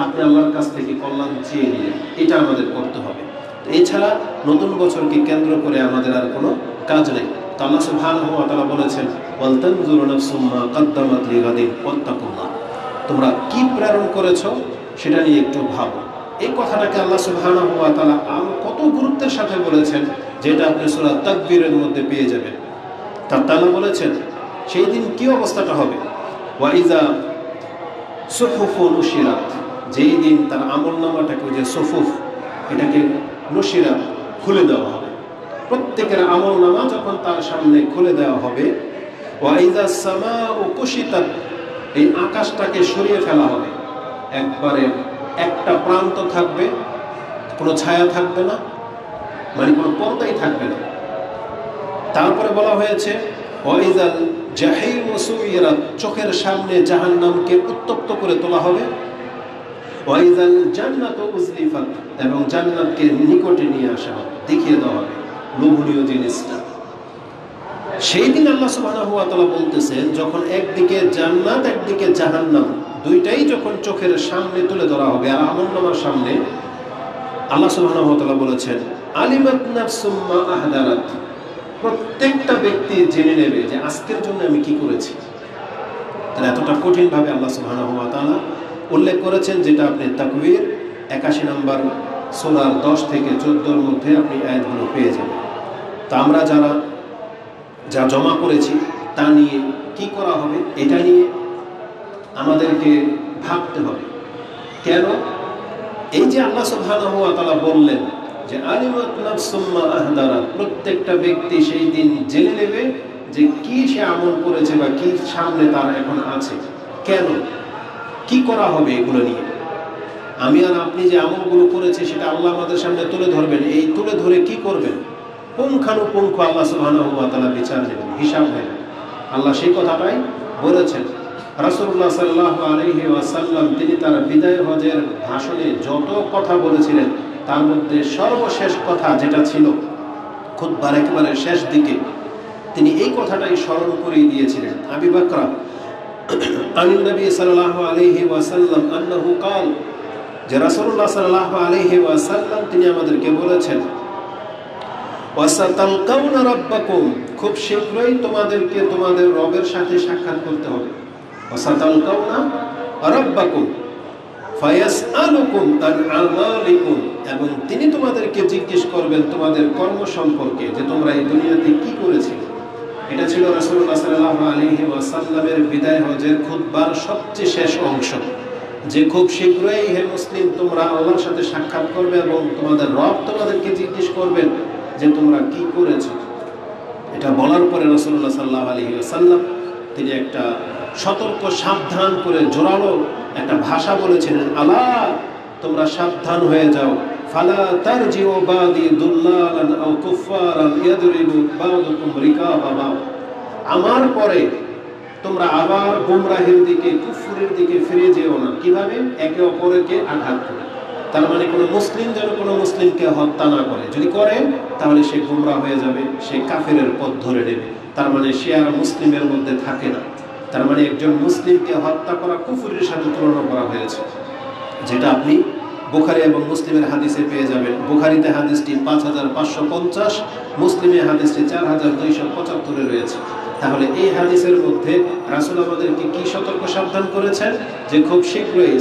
আপনি আল্লাহর কাছ থেকে কল্যাণ চেয়ে নিলেন, এটা আমাদের করতে হবে। এছাড়া নতুন বছরকে কেন্দ্র করে আমাদের আর কোনো কাজ নেই। তো আল্লাহ সুবহানাহু ওয়া তাআলা বলেছেন, ওয়াল তানজুরু নাফসুম মা কদ্দামাত লিগাদিন ওয়াত্তাকুল্লাহ, তোমরা কি প্রেরণ করেছো সেটা নিয়ে একটু ভাবো। এই কথাটাকে আল্লাহ সুবহানাহু ওয়া তাআলা কত গুরুত্বের সাথে বলেছেন, যেটা আপনি সূরা তাকবীরের মধ্যে পেয়ে যাবেন। তাআলা বলেছেন সেই দিন কি অবস্থাটা হবে, ওয়া ইযা সুহুফু নুশিরাত, যেই দিন তার আমলনামাটাকে, যে সুহুফ, এটাকে নুশিরাত, খুলে দেওয়া হবে। প্রত্যেকের আমলনামা যখন তার সামনে খুলে দেওয়া হবে, ওয়া ইযা সামাউ কুশিতাত, এই আকাশটাকে সরিয়ে ফেলা হবে, একবারে একটা প্রান্ত থাকবে, কোনো ছায়া থাকবে না, মানে কোনো পর্দাই থাকবে না। তারপরে বলা হয়েছে ওয়াইজাল জাহিম সুইরাত, চোখের সামনে জাহান্নামকে উত্তপ্ত করে তোলা হবে। ওয়াইজাল জান্নাতু উজলিফাত, এবং জান্নাতকে নিকটে নিয়ে আসা হবে, দেখিয়ে দেওয়া হবে লোভনীয় জিনিসটা। সেই দিন আল্লাহ সুবহানাহু ওয়া তাআলা বলতেছেন, যখন একদিকে জান্নাত একদিকে জাহান্নাম দুইটাই যখন চোখের সামনে তুলে ধরা হবে আর আমলনামার সামনে, আল্লাহ সুবহানাহু ওয়া তাআলা বলেছেন আলিমাত নাফসুম মা আহদারাত, প্রত্যেকটা ব্যক্তি জেনে নেবে যে আজকের জন্য আমি কি করেছি। তাহলে এতটা কঠিন ভাবে আল্লাহ সুবহানাহু ওয়া তাআলা উল্লেখ করেছেন, যেটা আপনি তাকবীর 81 নম্বর সূরার 10 থেকে 14 মধ্যে আপনি আয়াতগুলো পেয়ে যাবেন। তা আমরা যা জমা করেছি তা নিয়ে কি করা হবে, এটা নিয়ে আমাদেরকে ভাবতে হবে। কেন? এই যে আল্লাহ সুবহানাহু ওয়া তাআলা বললেন যে আলিমাত নাফসুম মা আহদারাত, প্রত্যেকটা ব্যক্তি সেই দিন জেনে নেবে যে কি সে আমল করেছে বা কি সামনে তার এখন আছে। কেন? কি করা হবে এগুলো নিয়ে? আমি আর আপনি যে আমলগুলো করেছি সেটা আল্লাহ আমাদের সামনে তুলে ধরবেন। এই তুলে ধরে কি করবেন? পুঙ্খানুপুঙ্খ আল্লাহ সুবহানাহু ওয়া তাআলা বিচার নেবেন, হিসাব নেবেন। আল্লাহ সেই কথাটাই বলেছেন। রাসূলুল্লাহ সাল্লাল্লাহু আলাইহি ওয়াসাল্লাম তিনি তার বিদায় হজের ভাষণে যত কথা বলেছিলেন তার মধ্যে সর্বশেষ কথা যেটা ছিল খুতবার একেবারে শেষ দিকে, তিনি এই কথাটাই স্মরণ করিয়ে দিয়েছিলেন। আবু বকর আনিন নবী সাল্লাল্লাহু আলাইহি ওয়াসাল্লাম আন্নাহু قال, যে রাসূলুল্লাহ সাল্লাল্লাহু আলাইহি ওয়াসাল্লাম তিনি আমাদেরকে বলেছেন ওয়াসাতালকাউনা রাব্বাকুম, খুব শীঘ্রই তোমাদেরকে তোমাদের রবের সাথে সাক্ষাৎ করতে হবে। ওয়াসাতালকাউনা রাব্বাকুম ফায়াসআলুকুম আন আমালিকুম, এবং তিনি তোমাদেরকে জিজ্ঞেস করবেন তোমাদের কর্ম সম্পর্কে, যে তোমরা এই দুনিয়াতে কি করেছিলে। এটা ছিল রাসূলুল্লাহ সাল্লাল্লাহু আলাইহি ওয়াসাল্লামের বিদায় হজের খুতবার সবচেয়ে শেষ অংশ, যে খুব শীঘ্রই হে মুসলিম তোমরা আল্লাহর সাথে সাক্ষাৎ করবে এবং তোমাদের রব তোমাদেরকে জিজ্ঞেস করবেন যে তোমরা কি করেছো। এটা বলার পরে রাসূলুল্লাহ সাল্লাল্লাহু আলাইহি ওয়াসাল্লাম তিনি একটা সতর্ক সাবধান করে জোরালো একটা ভাষা বলেছিলেন, আলা, তোমরা সাবধান হয়ে যাও, ফালা তারজিউ বাদি দুল্লালান আও কুফারান ইয়াদরিবু বা'দুকুম রিকাবা বা'দ, আমার পরে তোমরা আবার গোমরাহির দিকে, কুফরের দিকে ফিরে যেও না। কিভাবে? একে অপরকে আঘাত করে। তার মানে কোনো মুসলিম যেন কোনো মুসলিমকে হত্যা না করে, যদি করে তাহলে সে গোমরাহ হয়ে যাবে, সে কাফেরের পথ ধরে নেবে, তার মানে সে আর মুসলিমের মধ্যে থাকে না। তার মানে একজন মুসলিমকে হত্যা করা কুফরের সাথে তুলনা করা হয়েছে, যেটা আপনি বুখারী এবং মুসলিমের হাদিসে পেয়ে যাবেন। বুখারীতে হাদিসটি 5550, মুসলিমে হাদিসটি 4275 রয়েছে। তাহলে এই হাদিসের মধ্যে রাসূল আমাদেরকে কি সতর্ক সাবধান করেছেন, যে খুব শীঘ্রই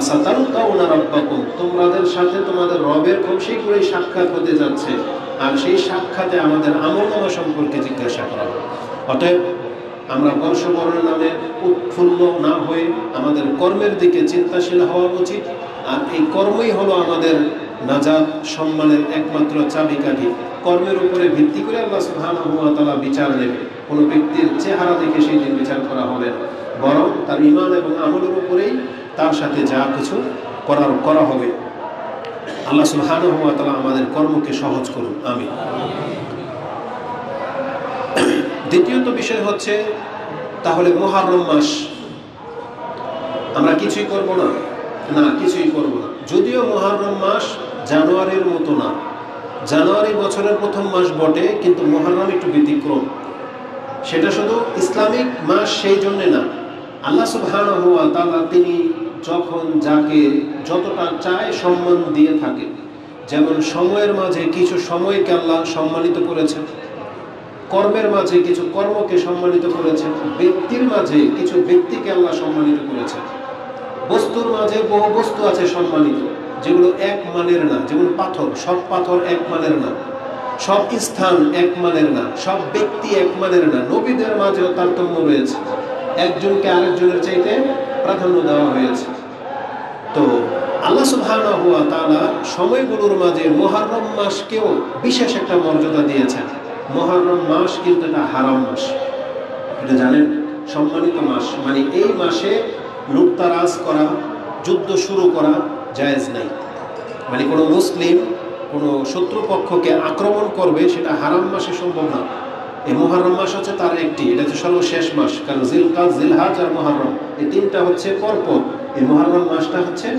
সাতালকাউনা রাব্বাকুম, তোমাদের সাথে তোমাদের রবের খুব শীঘ্রই সাক্ষাৎ হতে যাচ্ছে, আর সেই সাক্ষাতে আমাদের আমলনামা সম্পর্কে জিজ্ঞাসা করা হবে। অতএব আমরা বর্ষবরণ নামে উৎফুল্ল না হয়ে আমাদের কর্মের দিকে চিন্তাশীল হওয়া উচিত। আর এই কর্মই হলো আমাদের নাজাত সম্মানের একমাত্র চাবিকাঠি। কর্মের উপরে ভিত্তি করে আল্লাহ সুবহানাহু ওয়া তাআলা বিচার নেবে। কোনো ব্যক্তির চেহারা দেখে সেই দিন বিচার করা হবে না, বরং তার ঈমান এবং আমলের উপরেই তার সাথে যা কিছু করা হবে। আল্লাহ সুবহানাহু ওয়া তাআলা আমাদের কর্মকে সহজ করুন, আমিন। দ্বিতীয়ত বিষয় হচ্ছে তাহলে মুহররম মাস আমরা কিছুই করব না? না, কিছুই করব না। যদিও মুহররম মাস জানুয়ারির মতো না, জানুয়ারি বছরের প্রথম মাস বটে, কিন্তু মুহররম একটু ব্যতিক্রম। সেটা শুধু ইসলামিক মাস সেই জন্যে না, আল্লাহ সুবহানাহু ওয়া তাআলা তিনি যখন যাকে যতটা চায় সম্মান দিয়ে থাকে। যেমন সময়ের মাঝে কিছু সময়কে আল্লাহ সম্মানিত করেছেন, কর্মের মাঝে কিছু কর্মকে সম্মানিত করেছেন, ব্যক্তির মাঝে কিছু ব্যক্তিকে আল্লাহ সম্মানিত করেছেন, বস্তুর মাঝে বহু বস্তু আছে সম্মানিত, যেগুলো এক মানের না। যেমন পাথর, সব পাথর এক মানের না, সব স্থান এক মানের না, সব ব্যক্তি এক মানের না। নবীদের মাঝেও তারতম্য রয়েছে, একজনকে আরেকজনের চাইতে প্রাধান্য দেওয়া হয়েছে। তো আল্লাহ সুবহানাহু ওয়া তাআলা সময়গুলোর মাঝে মুহররম মাসকেও বিশেষ একটা মর্যাদা দিয়েছেন। মুহররম মাস কিন্তু এটা হারাম মাস, এটা জানেন, সম্মানিত মাস। মানে এই মাসে লুটতারাজ করা, যুদ্ধ শুরু করা জায়েজ নাই। মানে কোনো মুসলিম কোনো শত্রুপক্ষকে আক্রমণ করবে, সেটা হারাম মাসে সম্ভব না। এই মুহররম মাস হচ্ছে তার একটি, এটা হচ্ছে সর্বশেষ মাস। কারণ জিলকাদ, জিলহাজ আর মুহররম এই তিনটা হচ্ছে পরপর। এই মুহররম মাসটা হচ্ছে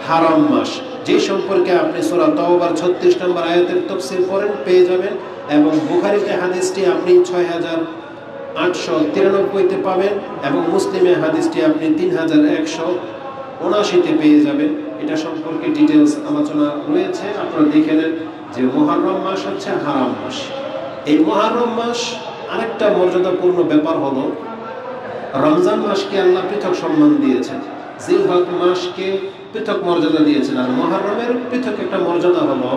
হারাম মাস, যে সম্পর্কে আপনি সূরা তাওবার 36 নম্বর আয়াতের তাফসীর পড়েন, পেয়ে যাবেন। এবং বুখারীতে হাদিসটি আপনি 6893-তে পাবেন, এবং মুসলিমে হাদিসটি আপনি 3179-তে পেয়ে যাবেন। এটা সম্পর্কে ডিটেলস আলোচনা রয়েছে, আপনারা দেখে নেন যে মুহররম মাস হচ্ছে হারাম মাস। এই মুহররম মাস আরেকটা মর্যাদাপূর্ণ ব্যাপার হলো, রমজান মাসকে আল্লাহ পৃথক সম্মান দিয়েছেন, জিলহজ মাসকে পৃথক মর্যাদা দিয়েছেন। আর মুহররমের পৃথক একটা মর্যাদা হলো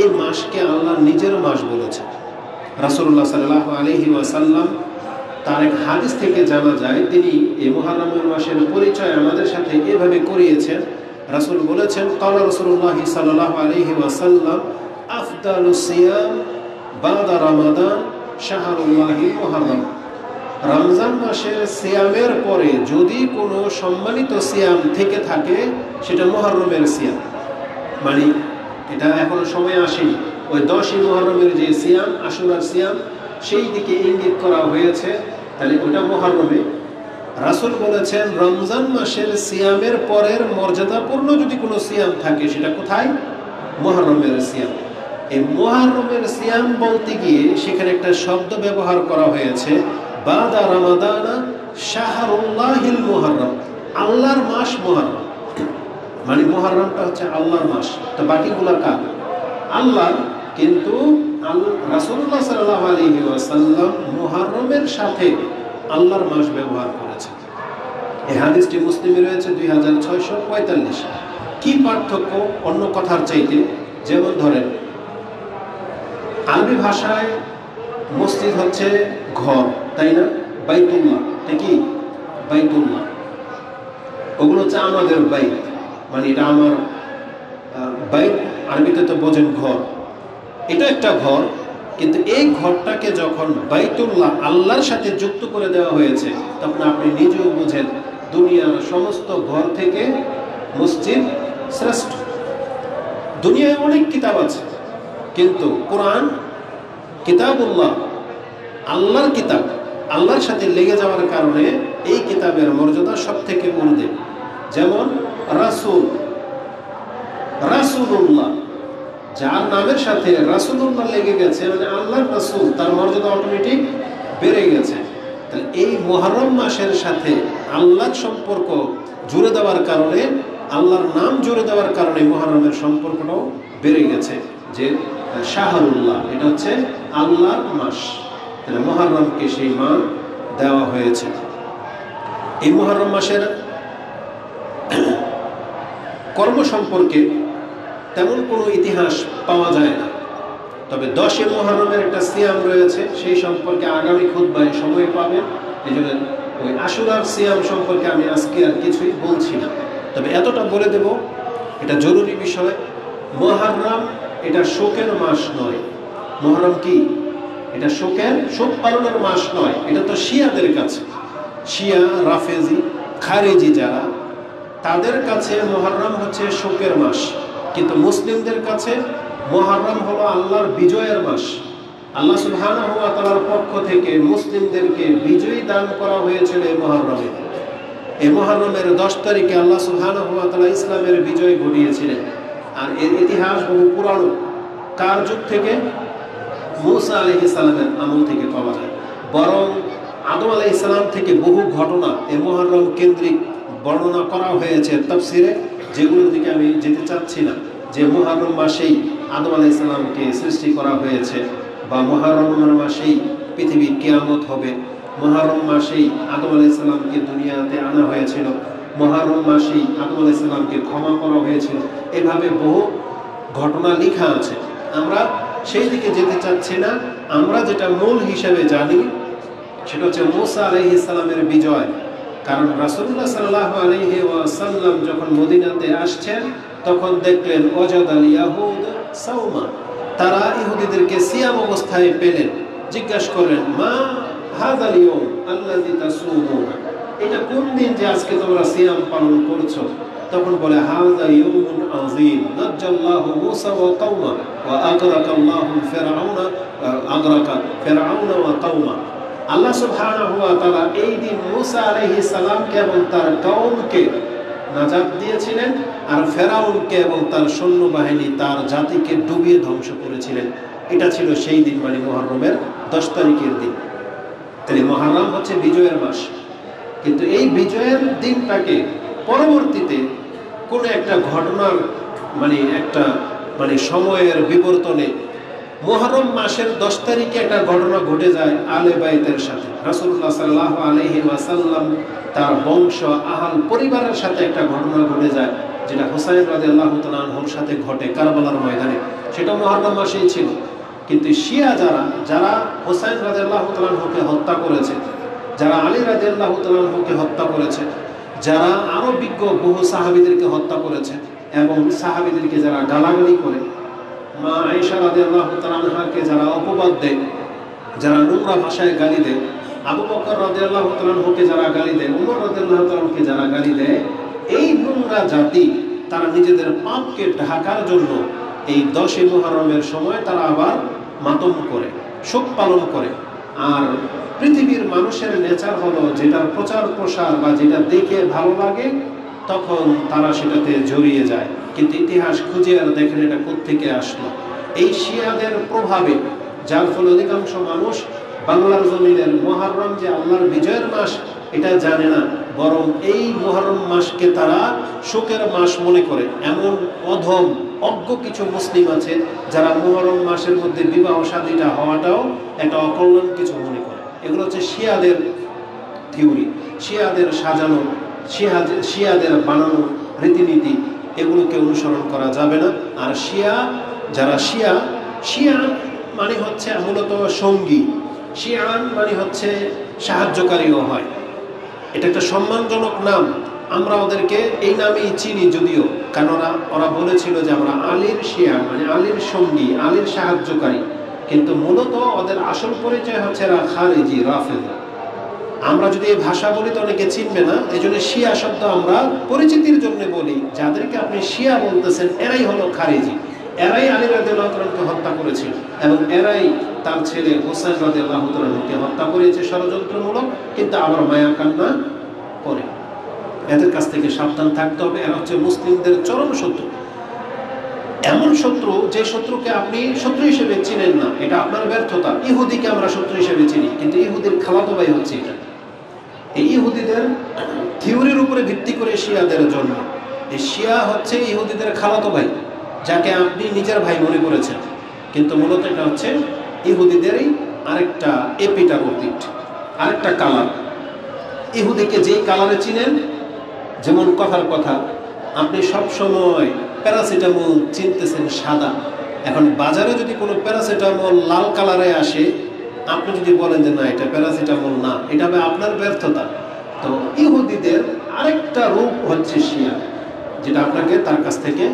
এই মাসকে আল্লাহ নিজের মাস বলেছেন। রাসূলুল্লাহ সাল্লাল্লাহু আলাইহি ওয়াসাল্লাম তার এক হাদিস থেকে জানা যায়, তিনি এই মুহররমের মাসের পরিচয় আমাদের সাথে এভাবে করিয়েছেন। রাসূল বলেছেন, ক্বালা রাসূলুল্লাহ সাল্লাল্লাহু আলাইহি ওয়াসাল্লাম আফদালুস সিয়াম বাদা রমাদান শাহরুল্লাহিল মুহররম। রমজান মাসের সিয়ামের পরে যদি কোনো সম্মানিত সিয়াম থেকে থাকে সেটা মুহররমের সিয়াম। মানে এটা এখনো সময় আসেনি, ওই 10ই মুহররমের যে সিয়াম, আশুরার সিয়াম, সেই দিকে ইঙ্গিত করা হয়েছে, তাহলে ওটা মুহররমে। রাসূল বলেছেন রমজান মাসের সিয়ামের পরের মর্যাদাপূর্ণ যদি কোনো সিয়াম থাকে সেটা কোথায়? মুহররমের সিয়াম। এই মুহররমের সিয়াম বলতে গিয়ে সেখানে একটা শব্দ ব্যবহার করা হয়েছে, বাদা রমাদানা শাহরুল্লাহিল মুহররম, আল্লাহর মাস মুহররম। মানে মুহররমটা হচ্ছে আল্লাহর মাস, তো বাকিগুলা কার? আল্লাহ। কিন্তু রাসূলুল্লাহ সাল্লাল্লাহু আলাইহি ওয়াসাল্লাম মুহররমের সাথে আল্লাহর মাস ব্যবহার করেছেন। এই হাদিসটি মুসলিমে রয়েছে 2645। কি পার্থক্য অন্য কথার চাইতে? যেমন ধরেন, আরবি ভাষায় মসজিদ হচ্ছে ঘর, তাই না? বাইতুল্লাহ, কি বাইতুল্লাহ, ওগুলো হচ্ছে আমাদের বাইত, মানে এটা আমার বাইত, আরবিতে তো বোঝেন ঘর। এটা একটা ঘর, কিন্তু এই ঘরটাকে যখন বাইতুল্লাহ আল্লাহর সাথে যুক্ত করে দেওয়া হয়েছে, তখন আপনি নিজেও বুঝেন দুনিয়ার সমস্ত ঘর থেকে মসজিদ শ্রেষ্ঠ। দুনিয়ায় অনেক কিতাব আছে, কিন্তু কোরআন কিতাবুল্লাহ, আল্লাহর কিতাব, আল্লাহর সাথে লেগে যাওয়ার কারণে এই কিতাবের মর্যাদা সব থেকে ঊর্ধ্বে। যেমন রাসূলুল্লাহ, যার নামের সাথে রাসূলুল্লাহ লেগে গেছে, মানে আল্লাহর রাসূল, তার মর্যাদা অটোমেটিক বেড়ে গেছে। তাহলে এই মুহররম মাসের সাথে আল্লাহর সম্পর্ক জুড়ে দেওয়ার কারণে, আল্লাহর নাম জুড়ে দেওয়ার কারণে মুহররমের সম্পর্কটাও বেড়ে গেছে, যে শাহরুল্লাহ, এটা হচ্ছে আল্লাহর মাস। তাহলে মুহররমকে সেই মান দেওয়া হয়েছে। এই মুহররম মাসের কর্ম সম্পর্কে তেমন কোনো ইতিহাস পাওয়া যায় না, তবে 10 মুহররমের একটা সিয়াম রয়েছে, সেই সম্পর্কে আগামী খুতবায় সময় পাবেন। এই জন্য ওই আশুরার সিয়াম সম্পর্কে আমি আজকে আর কিছুই বলছি না, তবে এতটা বলে দেব, এটা জরুরি বিষয়। মুহররম এটা শোকের মাস নয়। মুহররম কি? এটা শোক পালনের মাস নয়। এটা তো শিয়াদের কাছে, শিয়া, রাফেজি, খারেজি যারা, তাদের কাছে মুহররম হচ্ছে শোকের মাস, কিন্তু মুসলিমদের কাছে মুহররম হলো আল্লাহর বিজয়ের মাস। আল্লাহ সুবহানাহু ওয়া তাআলার পক্ষ থেকে মুসলিমদেরকে বিজয় দান করা হয়েছিল এই মুহররমে। এই মুহররমের 10 তারিখে আল্লাহ সুবহানাহু ওয়া তাআলা ইসলামের বিজয় ঘটিয়েছিলেন। আর এর ইতিহাস বহু পুরানো। কার যুগ থেকে? মূসা আলাইহিস সালামের আমল থেকে পাওয়া যায়। বরং আদম আলাইহিস সালাম থেকে বহু ঘটনা এই মুহররম কেন্দ্রিক বর্ণনা করা হয়েছে তাফসিরে, যেগুলোর দিকে আমি যেতে চাচ্ছি না। যে মুহররম মাসেই আদম আলাইহিস সালামকে সৃষ্টি করা হয়েছে, বা মুহররম মাসেই পৃথিবীর কিয়ামত হবে, মুহররম মাসেই আদম আলাইহিস সালামকে দুনিয়াতে আনা হয়েছিল, মুহররম মাসেই আদম আলাইহিস সালামকে ক্ষমা করা হয়েছিল। এভাবে বহু ঘটনা লেখা আছে। আমরা সেই দিকে যেতে চাচ্ছি না। আমরা যেটা মূল হিসেবে জানি সেটা হচ্ছে মূসা আলাইহিস সালামের বিজয়। কারণ রাসূলুল্লাহ সাল্লাল্লাহু আলাইহি ওয়াসাল্লাম যখন মদিনাতে আসছেন, তখন দেখলেন ওয়াজাদাল ইয়াহুদ সাওমা, তারা ইহুদিদেরকে সিয়াম অবস্থায় পেলেন। জিজ্ঞাসা করলেন, মা হাযাল ইয়াউম আল্লাযী তাসুমুনা, এটা কোন দিন যে আজকে তোমরা সিয়াম পালন করছো? তখন বলে, হাযা ইয়াউমুন আযীম নাজ্জাল্লাহু মূসা ওয়া কওমা ওয়া আগরাকাল্লাহু ফিরআউনা ওয়া কওমা। আল্লাহ সুবহানাহু ওয়া তাআলা এই দিন মূসা আলাইহিস সালামকে এবং তার কওমকে নাজাত দিয়েছিলেন, আর ফেরাউনকে এবং তার সৈন্যবাহিনী, তার জাতিকে ডুবিয়ে ধ্বংস করেছিলেন। এটা ছিল সেই দিন, মানে মুহররমের 10 তারিখের দিন। তাহলে মুহররম হচ্ছে বিজয়ের মাস, কিন্তু এই বিজয়ের দিনটাকে পরবর্তীতে কোনো একটা ঘটনার মানে সময়ের বিবর্তনে মুহররম মাসের 10 তারিখে একটা ঘটনা ঘটে যায় আলে বাইতের সাথে। রাসূলুল্লাহ সাল্লাল্লাহু আলাইহি ওয়াসাল্লাম তার বংশ আহল পরিবারের সাথে একটা ঘটনা ঘটে যায়, যেটা হুসাইন রাদিয়াল্লাহু তাআলা আনহুর সাথে ঘটে কারবালার ময়দানে। সেটা মুহররম মাসেই ছিল। কিন্তু শিয়া যারা হুসাইন রাদিয়াল্লাহু তাআলা আনহুকে হত্যা করেছে, যারা আলী রাদিয়াল্লাহু তাআলা আনহুকে হত্যা করেছে, যারা আরো বিজ্ঞ বহু সাহাবীদেরকে হত্যা করেছে এবং সাহাবীদেরকে যারা গালাগালি করে, মা আয়েশা রাদিয়াল্লাহু তাআলা আনহাকে যারা অপবাদ দেয়, যারা নোংরা ভাষায় গালি দেয়, আবু বকর রাদিয়াল্লাহু তাআলা আনহুকে যারা গালি দেয়, উমর রাদিয়াল্লাহু তাআলা আনহুকে যারা গালি দেয়, এই নোংরা জাতি তারা নিজেদের পাপকে ঢাকার জন্য এই 10 মুহররমের সময় তারা আবার মাতম করে, শোক পালন করে। আর পৃথিবীর মানুষের নেচার হলো যেটার প্রচার প্রসার বা যেটা দেখে ভালো লাগে তখন তারা সেটাতে জড়িয়ে যায়। কিন্তু ইতিহাস খুঁজে আর দেখেন এটা কোত্থেকে আসলো। এই শিয়াদের প্রভাবে, যার ফলে অধিকাংশ মানুষ বাংলার জমিনের মুহররম যে আল্লাহর বিজয়ের মাস এটা জানে না, বরং এই মুহররম মাসকে তারা শোকের মাস মনে করে। এমন অধম অজ্ঞ কিছু মুসলিম আছে যারা মুহররম মাসের মধ্যে বিবাহ শাদীটা হওয়াটাও একটা অকল্যাণ কিছু মনে করে। এগুলো হচ্ছে শিয়াদের থিওরি, শিয়াদের সাজানো, শিয়াদের বানানো রীতিনীতি। এগুলোকে অনুসরণ করা যাবে না। আর যারা শিয়া মানে হচ্ছে মূলত সঙ্গী, শিয়ান মানে হচ্ছে সাহায্যকারীও হয়। এটা একটা সম্মানজনক নাম। আমরা ওদেরকে এই নামেই চিনি, যদিও কারণ ওরা বলেছিল যে আমরা আলীর শিয়া, মানে আলীর সঙ্গী, আলীর সাহায্যকারী। কিন্তু মূলত ওদের আসল পরিচয় হচ্ছে খারিজি, রাফেদা। আমরা যদি এই ভাষা বলি তো অনেকে চিনবে না, এই জন্য শিয়া শব্দ আমরা পরিচিতির জন্য বলি। যাদেরকে আপনি শিয়া বলতেছেন এরাই হলো খারিজি, এরাই আলী রাদিয়াল্লাহু তাআলাকে হত্যা করেছিল এবং এরাই তার ছেলে হুসাইন রাদিয়াল্লাহু তাআলাকে হত্যা করেছে ষড়যন্ত্রমূলক, কিন্তু আবার মায়া কান্না করে। এদের কাছ থেকে সাবধান থাকতে হবে। এরা হচ্ছে মুসলিমদের চরম শত্রু, এমন শত্রু যে শত্রুকে আপনি শত্রু হিসেবে চিনেন না, এটা আপনার ব্যর্থতা। ইহুদিকে আমরা শত্রু হিসেবে চিনি, কিন্তু ইহুদির খালাতো ভাই হচ্ছে এটা। এই ইহুদিদের থিওরির উপরে ভিত্তি করে শিয়াদের জন্ম। এই শিয়া হচ্ছে ইহুদিদের খালাতো ভাই, যাকে আপনি নিজের ভাই মনে করেছেন, কিন্তু মূলত এটা হচ্ছে ইহুদিদেরই আরেকটা এপিটাগোপিট, আরেকটা কালার। ইহুদিকে যেই কালারে চিনেন, যেমন কথার কথা আপনি সবসময় প্যারাসিটামল চিনতেছেন সাদা, এখন বাজারে যদি কোনো প্যারাসিটামল লাল কালারে আসে, আপনি যদি বলেন যে না এটা প্যারাসিটামল না, এটা হবে আপনার ব্যর্থতা। তো ইহুদিদের আরেকটা রূপ হচ্ছে শিয়া, যেটা আপনাকে তার কাছ থেকে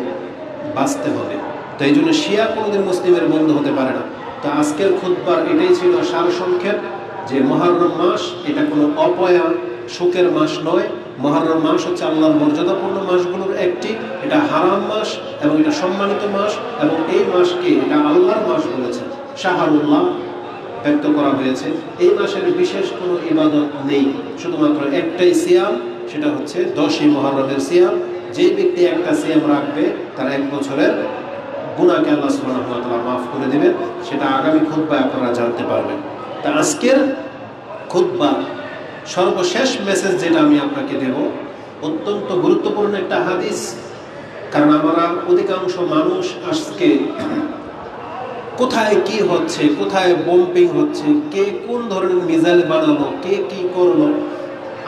বাঁচতে হবে। তো এই জন্য শিয়া কোনোদিন মুসলিমের বন্ধু হতে পারে না। তো আজকের খুতবার এটাই ছিল সারসংক্ষেপ, যে মুহররম মাস এটা কোনো অপয়া শোকের মাস নয়। মুহররম মাস হচ্ছে আল্লাহর মর্যাদাপূর্ণ মাসগুলোর একটি, এটা হারাম মাস এবং এটা সম্মানিত মাস, এবং এই মাসকে এটা আল্লাহর মাস বলেছেন, শাহরুল্লাহ ব্যক্ত করা হয়েছে। এই মাসের বিশেষ কোনো ইবাদত নেই, শুধুমাত্র একটাই সিয়াম, সেটা হচ্ছে 10ই মুহররমের সিয়াম। যে ব্যক্তি একটা সিয়াম রাখবে তার 1 বছরের গুনাহকে আল্লাহ সুবহানাহু ওয়া তাআলা মাফ করে দিবেন। সেটা আগামী খুতবায় আপনারা জানতে পারবেন। তা আজকের খুতবা সর্বশেষ মেসেজ যেটা আমি আপনাকে দেব, অত্যন্ত গুরুত্বপূর্ণ একটা হাদিস। কারণ আমরা অধিকাংশ মানুষ আজকে কোথায় কি হচ্ছে, কোথায় বোম্পিং হচ্ছে, কে কোন ধরনের মিসাইল বানালো, কে কি করলো,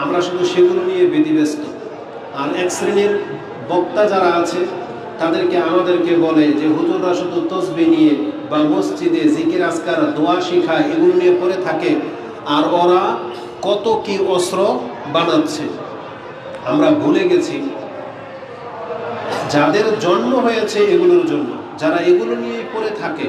আমরা শুধু সেগুলো নিয়ে ব্যতিব্যস্ত। আর এক শ্রেণীর বক্তা যারা আছে আমাদেরকে বলে যে হুজুররা শুধু তসবিহ নিয়ে বা মসজিদে জিকির আজকার দোয়া শিখায়, এগুলো নিয়ে পড়ে থাকে, আর ওরা কত কি অস্ত্র বানাচ্ছে। আমরা ভুলে গেছি যাদের জন্ম হয়েছে এগুলোর জন্য, যারা এগুলো নিয়ে পড়ে থাকে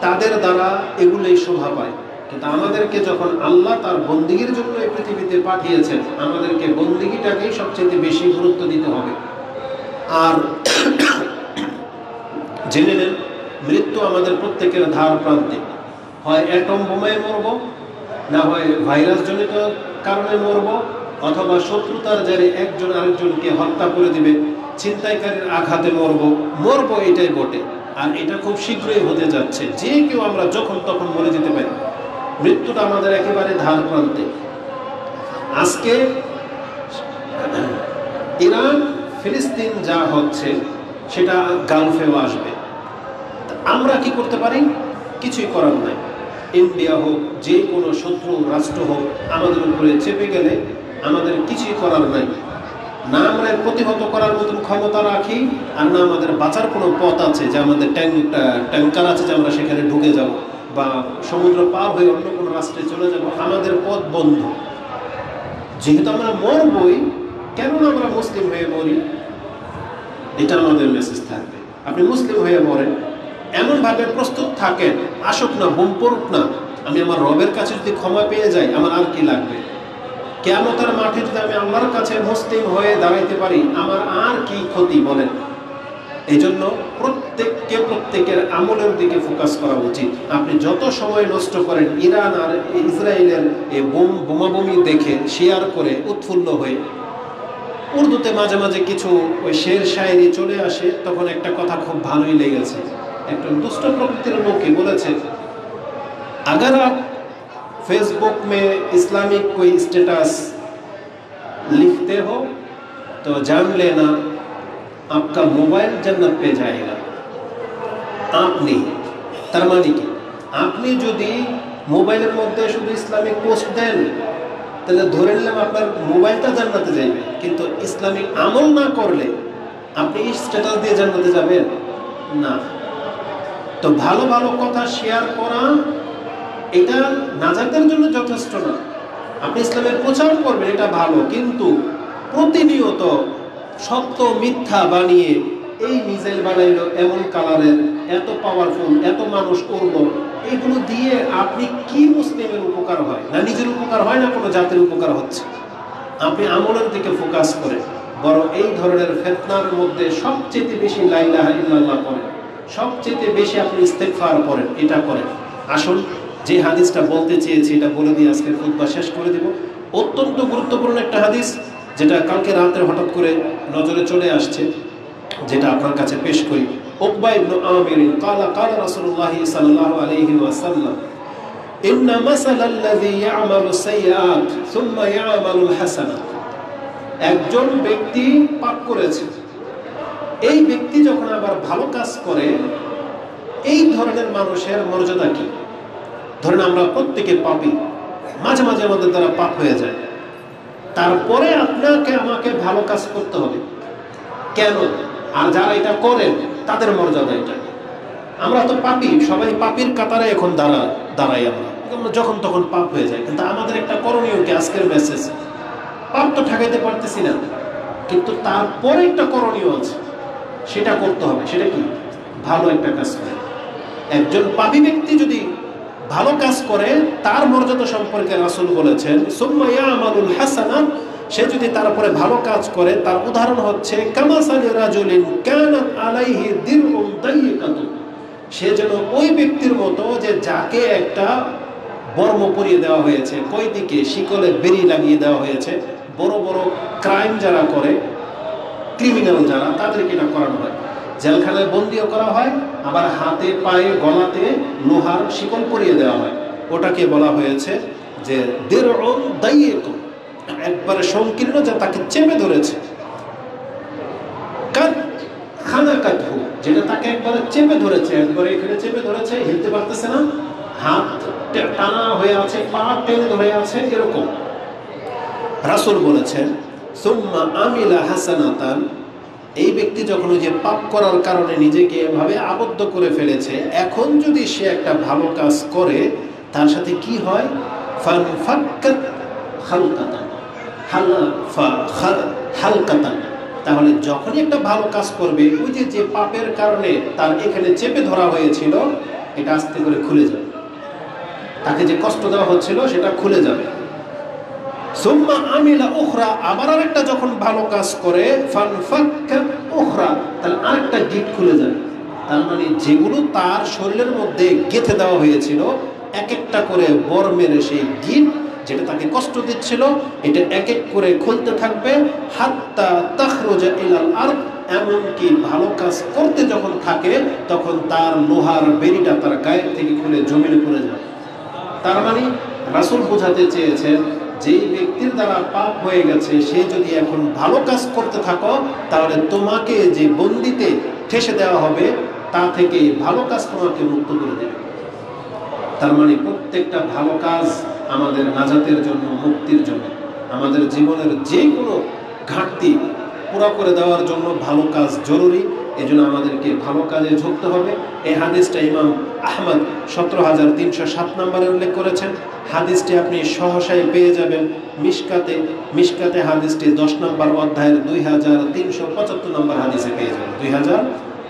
তাদের দ্বারা এগুলোই শোভা পায়। কিন্তু আমাদেরকে যখন আল্লাহ তার বন্দিগির জন্য এই পৃথিবীতে পাঠিয়েছেন, আমাদেরকে বন্দিগিটাকেই সবচেয়ে বেশি গুরুত্ব দিতে হবে। আর জেনে নেন, মৃত্যু আমাদের প্রত্যেকের ধার প্রান্তে। হয় অ্যাটম বোমায় মরব, না হয় ভাইরাস জনিত কারণে মরব, অথবা শত্রুতার জেরে একজন আরেকজনকে হত্যা করে দিবে, ছিনতাইকারীর আঘাতে মরব, এটাই বটে। আর এটা খুব শীঘ্রই হতে যাচ্ছে, যে কেউ আমরা যখন তখন মরে যেতে পারি। মৃত্যুটা আমাদের একেবারে ধার প্রান্তে। আজকে ইরান ফিলিস্তিন যা হচ্ছে সেটা গালফেও আসবে। আমরা কি করতে পারি? কিছুই করার নাই। ইন্ডিয়া হোক, যে কোনো শত্রু রাষ্ট্র হোক, আমাদের উপরে চেপে গেলে আমাদের কিছুই করার নাই। না আমরা প্রতিহত করার মতন ক্ষমতা রাখি, আর না আমাদের বাঁচার কোনো পথ আছে যে আমাদের ট্যাঙ্কার আছে যে আমরা সেখানে ঢুকে যাব বা সমুদ্র পার হয়ে অন্য কোনো রাষ্ট্রে চলে যাব। আমাদের পথ বন্ধ। যেহেতু আমরা মরবই, কেন আমরা মুসলিম হয়ে মরি? এটা আমাদের মেসেজ থাকবে। আপনি মুসলিম হয়ে মরেন, এমনভাবে প্রস্তুত থাকেন, আসুক না, বোম পড়ুক না, আমি আমার রবের কাছে যদি ক্ষমা পেয়ে যাই, আমার আর কি লাগবে? কিয়ামতের মাঠে যদি আমি আল্লাহর কাছে মুসলিম হয়ে দাঁড়াইতে পারি, আমার আর কি ক্ষতি বলেন? এই জন্য প্রত্যেকের আমলের দিকে ফোকাস করা উচিত। আপনি যত সময় নষ্ট করেন ইরান আর ইসরায়েলের এই বোমাবমি দেখে, শেয়ার করে, উৎফুল্ল হয়ে, উর্দুতে মাঝে মাঝে কিছু ওই শের শায়েরি চলে আসে, তখন একটা কথা খুব ভালোই লেগেছে। একটা দুষ্ট প্রকৃতির লোকে বলেছে, अगर आप फेसबुक में इस्लामिक कोई स्टेटस लिखते हो तो जान लेना आपका मोबाइल जन्नत पे जाएगा। আপনি, তার মানে কি, আপনি যদি মোবাইলের মধ্যে শুধু ইসলামিক পোস্ট দেন, তাহলে ধরে নিলাম আপনার মোবাইলটা জান্নাতে যাবে, কিন্তু ইসলামিক আমল না করলে আপনি স্ট্যাটাস দিয়ে জান্নাতে যাবেন না। তো ভালো ভালো কথা শেয়ার করা এটা নাজাতের জন্য যথেষ্ট না। আপনি ইসলামের প্রচার করবেন, এটা ভালো, কিন্তু প্রতিনিয়ত সত্য মিথ্যা বানিয়ে, এই মিসাইল বানাইলো এমন কালারের, এত পাওয়ারফুল, এত মানুষ করলো, এগুলো দিয়ে আপনি কি মুসলিমের উপকার হয়? না নিজের উপকার হয়, না কোনো জাতির উপকার হচ্ছে। আপনি আমলের দিকে ফোকাস করেন। বরং এই ধরনের ফিতনার মধ্যে সবচেয়ে বেশি লা ইলাহা ইল্লাল্লাহ পড়েন, সবচেয়ে বেশি আপনি ইস্তেগফার করেন, এটা করেন। আসুন, যে হাদিসটা বলতে চেয়েছি এটা বলে দিয়ে আজকের খুতবা শেষ করে দেব। অত্যন্ত গুরুত্বপূর্ণ একটা হাদিস, যেটা কালকে রাতে হঠাৎ করে নজরে চলে আসছে, যেটা আপনার কাছে পেশ করি। উকবা ইবনে আমির ক্বালা ক্বালা রাসূলুল্লাহ সাল্লাল্লাহু আলাইহি ওয়াসাল্লাম, ইন্না মাসালাল্লাযী ইয়া'মালু সাইয়্যাত সুম্মা ইয়া'মালুল হাসানাত। একজন ব্যক্তি পাপ করেছে, এই ব্যক্তি যখন আবার ভালো কাজ করে, এই ধরনের মানুষের মর্যাদা কি? ধরেন আমরা প্রত্যেকে পাপী, মাঝে মাঝে আমাদের দ্বারা পাপ হয়ে যায়, তারপরে আপনাকে আমাকে ভালো কাজ করতে হবে কেন? আর যারা এটা করেন তাদের মর্যাদা এটা। আমরা তো পাপী, সবাই পাপীর কাতারে এখন দাঁড়াই আমরা যখন তখন পাপ হয়ে যায়, কিন্তু আমাদের একটা করণীয় কি? আজকের মেসেজ, পাপ তো ঠেকাইতে পারতেছি না, কিন্তু তারপরে একটা করণীয় আছে, সেটা করতে হবে। সেটা কি? ভালো একটা কাজ করে। একজন পাপী ব্যক্তি যদি ভালো কাজ করে, তার মর্যাদা সম্পর্কে রাসূল বলেছেন সুম্মা ইয়া'মালুল হাসানাত, সে যদি তারপরে ভালো কাজ করে, তার উদাহরণ হচ্ছে কামাসালি রাজুলিন কানাত আলাইহি দিরউন দাইয়িকাতুন, সে যেন ওই ব্যক্তির মতো যে যাকে একটা বর্ম পরিয়ে দেওয়া হয়েছে, কই দিকে শিকলে বেরি লাগিয়ে দেওয়া হয়েছে। বড় বড় ক্রাইম যারা করে, ক্রিমিনাল যারা, তাদেরকে এটা করানো হয়, জেলখানায় বন্দিও করা হয়, আবার হাতে পায়ে গলাতে লোহার শিকল পরিয়ে দেওয়া হয়। ওটাকে বলা হয়েছে যে দিরউন দাইয়িকুন, একবারে সংকীর্ণ, যা তাকে চেপে ধরেছে। কাদ খানাকাতহু, যেটা তাকে একবারে চেপে ধরেছে, একবারে এখানে চেপে ধরেছে, হিলতে পারতেছে না, হাত টানা হয়ে আছে, পা টেনে ধরে আছে, এরকম। রাসূল বলেছেন সুম্মা আমিলা হাসানাতান, এই ব্যক্তি যখন ওই যে পাপ করার কারণে নিজেকে এভাবে আবদ্ধ করে ফেলেছে, এখন যদি সে একটা ভালো কাজ করে, তার সাথে কি হয়? ফানফাক্কাত হালকাতান, হালকাতান, তাহলে যখনই একটা ভালো কাজ করবে, ওই যে পাপের কারণে তার এখানে চেপে ধরা হয়েছিল, এটা আস্তে করে খুলে যাবে। তাকে যে কষ্ট দেওয়া হচ্ছিল সেটা খুলে যাবে। সুম্মা আমিলা উখরা, আবার আরেকটা যখন ভালো কাজ করে, ফানফাক্কাত উখরা, তাহলে আরেকটা গিট খুলে যাবে। তার মানে যেগুলো তার শরীরের মধ্যে গেঁথে দেওয়া হয়েছিল, এক একটা করে বর মেরে সেই গিট, যেটা তাকে কষ্ট দিচ্ছিল, এটা এক এক করে খুলতে থাকবে, হাত্তা তাখরুজা ইলাল আরদ, এমনকি ভালো কাজ করতে যখন থাকে, তখন তার লোহার বেড়িটা তার গায়ের থেকে খুলে জমিনে পড়ে যাবে। তার মানে রাসূল বোঝাতে চেয়েছেন, যেই ব্যক্তির দ্বারা পাপ হয়ে গেছে, সে যদি এখন ভালো কাজ করতে থাকো, তাহলে তোমাকে যে বন্দিতে ঠেসে দেওয়া হবে, তা থেকে ভালো কাজ তোমাকে মুক্ত করে দেবে। তার মানে প্রত্যেকটা ভালো কাজ আমাদের নাজাতের জন্য, মুক্তির জন্য, আমাদের জীবনের যে কোনো ঘাটতি পুরো করে দেওয়ার জন্য ভালো কাজ জরুরি। এই জন্য আমাদেরকে ভালো কাজে ঝুঁকতে হবে। এই হাদিসটা ইমাম আহমদ 17,307 নম্বরে উল্লেখ করেছেন। হাদিসটি আপনি সহসায় পেয়ে যাবেন মিশকাতে হাদিসটি 10 নম্বর অধ্যায়ের 2375 নম্বর হাদিসে পেয়ে যাবেন,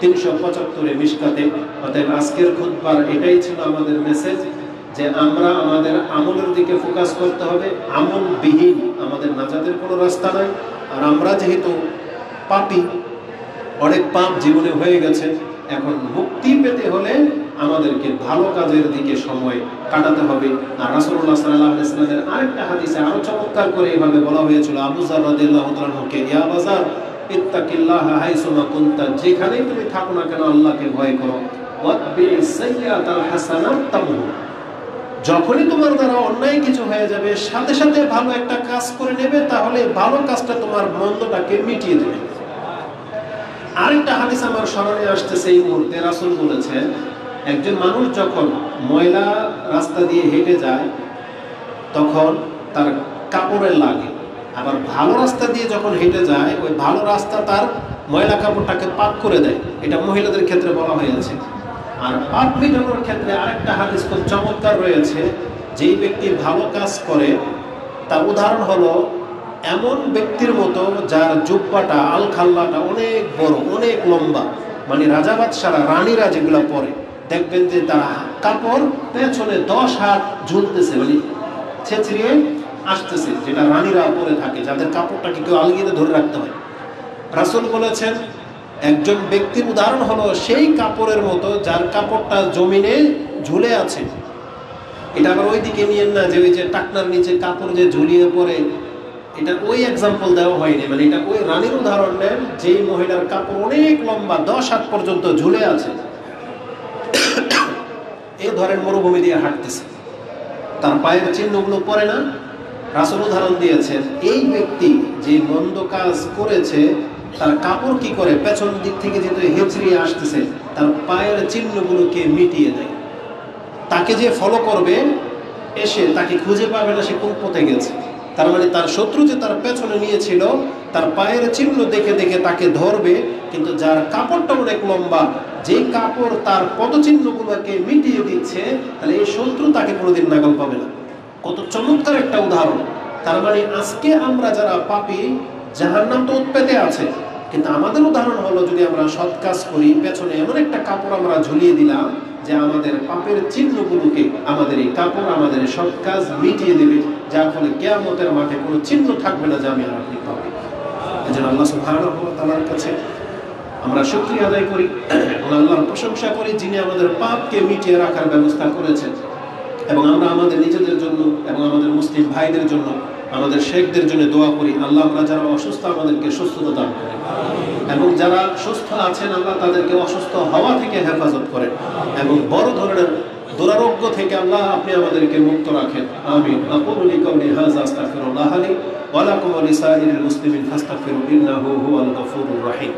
2375 মিশকাতে। অতএব আজকের খুতবার এটাই ছিল আমাদের মেসেজ, যে আমরা আমাদের আমলের দিকে ফোকাস করতে হবে। আমলবিহীন আমাদের নাজাতের কোনো রাস্তা নাই। আর আমরা যেহেতু পাপী, অনেক পাপ জীবনে হয়ে গেছে, এখন মুক্তি পেতে হলে আমাদেরকে ভালো কাজের দিকে সময় কাটাতে হবে। আর রাসূলুল্লাহ সাল্লাল্লাহু আলাইহি ওয়াসাল্লামের আরেকটা হাদিসে আরো চমৎকার করে এভাবে বলা হয়েছিল, আবু যার রাদিয়াল্লাহু তাআলা আনহুকে, ইয়া বাজার ইত্তাকিল্লাহা হাইসুমা কুনতা, যেখানেই তুমি থাকো না কেন আল্লাহকে ভয় করো। ওয়াতবিস সাইয়্যাতাল হাসানাত তামহু, যখনই তোমার দ্বারা অন্যায় কিছু হয়ে যাবে সাথে সাথে ভালো একটা কাজ করে নেবে, তাহলে ভালো কাজটা তোমার মন্দটাকে মিটিয়ে দেবে। আরেকটা হাদিস আমার স্মরণে আসতেছে এই মুহূর্তে। রাসূল বলেছেন, একজন মানুষ যখন ময়লা রাস্তা দিয়ে হেঁটে যায় তখন তার কাপড়ে লাগে, আবার ভালো রাস্তা দিয়ে যখন হেঁটে যায় ওই ভালো রাস্তা তার ময়লা কাপড়টাকে পাক করে দেয়। এটা মহিলাদের ক্ষেত্রে বলা হয়েছে। আর পাপ মিটানোর ক্ষেত্রে আরেকটা হাদিস খুব চমৎকার রয়েছে। যেই ব্যক্তি ভালো কাজ করে তার উদাহরণ হলো এমন ব্যক্তির মতো যার জুব্বাটা, আল খাল্লাটা অনেক বড়, অনেক লম্বা, মানে রাজা বাদশারা, রানীরা যেগুলো পরে দেখবেন যে তার কাপড় পেছনে 10 হাত ঝুলতেছে, মানে ছেঁচড়িয়ে আসতেছে, যেটা রানীরা পরে থাকে, যাদের কাপড়টাকে কেউ আলগিয়ে ধরে রাখতে হয়। রাসূল বলেছেন একজন ব্যক্তির উদাহরণ হলো সেই কাপড়ের মতো যার কাপড়টা জমিনে ঝুলে আছে। এটা আবার ওই দিকে নিয়েন না যে ওই যে টাকনার নিচে কাপড় যে ঝুলিয়ে পড়ে, এটা ওই এক্সাম্পল দেওয়া হয়নি, মানে এটা ওই রানীর উদাহরণ নেন যেই মহিলার কাপড় অনেক লম্বা, 10 হাত পর্যন্ত ঝুলে আছে। এই ধরেন মরুভূমি দিয়ে হাঁটতেছে, তার পায়ের চিহ্নগুলো পড়ে না। রাসূল উদাহরণ দিয়েছেন এই ব্যক্তি যে মন্দ কাজ করেছে তার কাপড় কি করে পেছন দিক থেকে যেহেতু হেঁচড়িয়ে আসতেছে, তার পায়ের চিহ্নগুলোকে মিটিয়ে দেয়। তাকে যে ফলো করবে এসে তাকে খুঁজে পাবে না সে কোন পথে গেছে। তার মানে তার শত্রু যে তার পেছনে নিয়েছিল তার পায়ের চিহ্ন দেখে দেখে তাকে ধরবে, কিন্তু যার কাপড়টা অনেক লম্বা, যে কাপড় তার পদচিহ্নগুলোকে মিটিয়ে দিচ্ছে, তাহলে এই শত্রু তাকে কোনোদিন নাগাল পাবে না। কত চমৎকার একটা উদাহরণ। তার মানে আজকে আমরা যারা পাপী, জাহান্নাম তো উৎপেতে আছে, কিন্তু আমাদের উদাহরণ হলো যদি আমরা সৎ কাজ করি, পেছনে এমন একটা কাপড় আমরা ঝুলিয়ে দিলাম যে আমাদের পাপের চিহ্নগুলোকে, আমাদের এই কাপড় আমাদের সৎ কাজ মিটিয়ে দেবে, যার ফলে কিয়ামতের মাঠে কোনো চিহ্ন থাকবে না যে আমি আর আপনি পাবো। এজন্য আল্লাহ সুবহানাহু ওয়া তাআলার কাছে আমরা শুকরিয়া আদায় করি এবং আল্লাহর প্রশংসা করি যিনি আমাদের পাপকে মিটিয়ে রাখার ব্যবস্থা করেছেন। এবং আমরা আমাদের নিজেদের জন্য এবং আমাদের মুসলিম ভাইদের জন্য, আমাদের শেখদের জন্য দোয়া করি, আল্লাহ আমরা যারা অসুস্থ আমাদেরকে সুস্থতা দান করেন, এবং যারা সুস্থ আছেন আল্লাহ তাদেরকে অসুস্থ হওয়া থেকে হেফাজত করেন, এবং বড় ধরনের দুরারোগ্য থেকে আল্লাহ আপনি আমাদেরকে মুক্ত রাখেন। আমিন। আকুলু লিকাউলি হাযা আস্তাগফিরুল্লাহ লি ওয়া লাকুম ওয়া লিসাইরিল মুসলিমিন ফাস্তাগফিরু ইন্নাহু হুয়াল গফুরুর রহিম।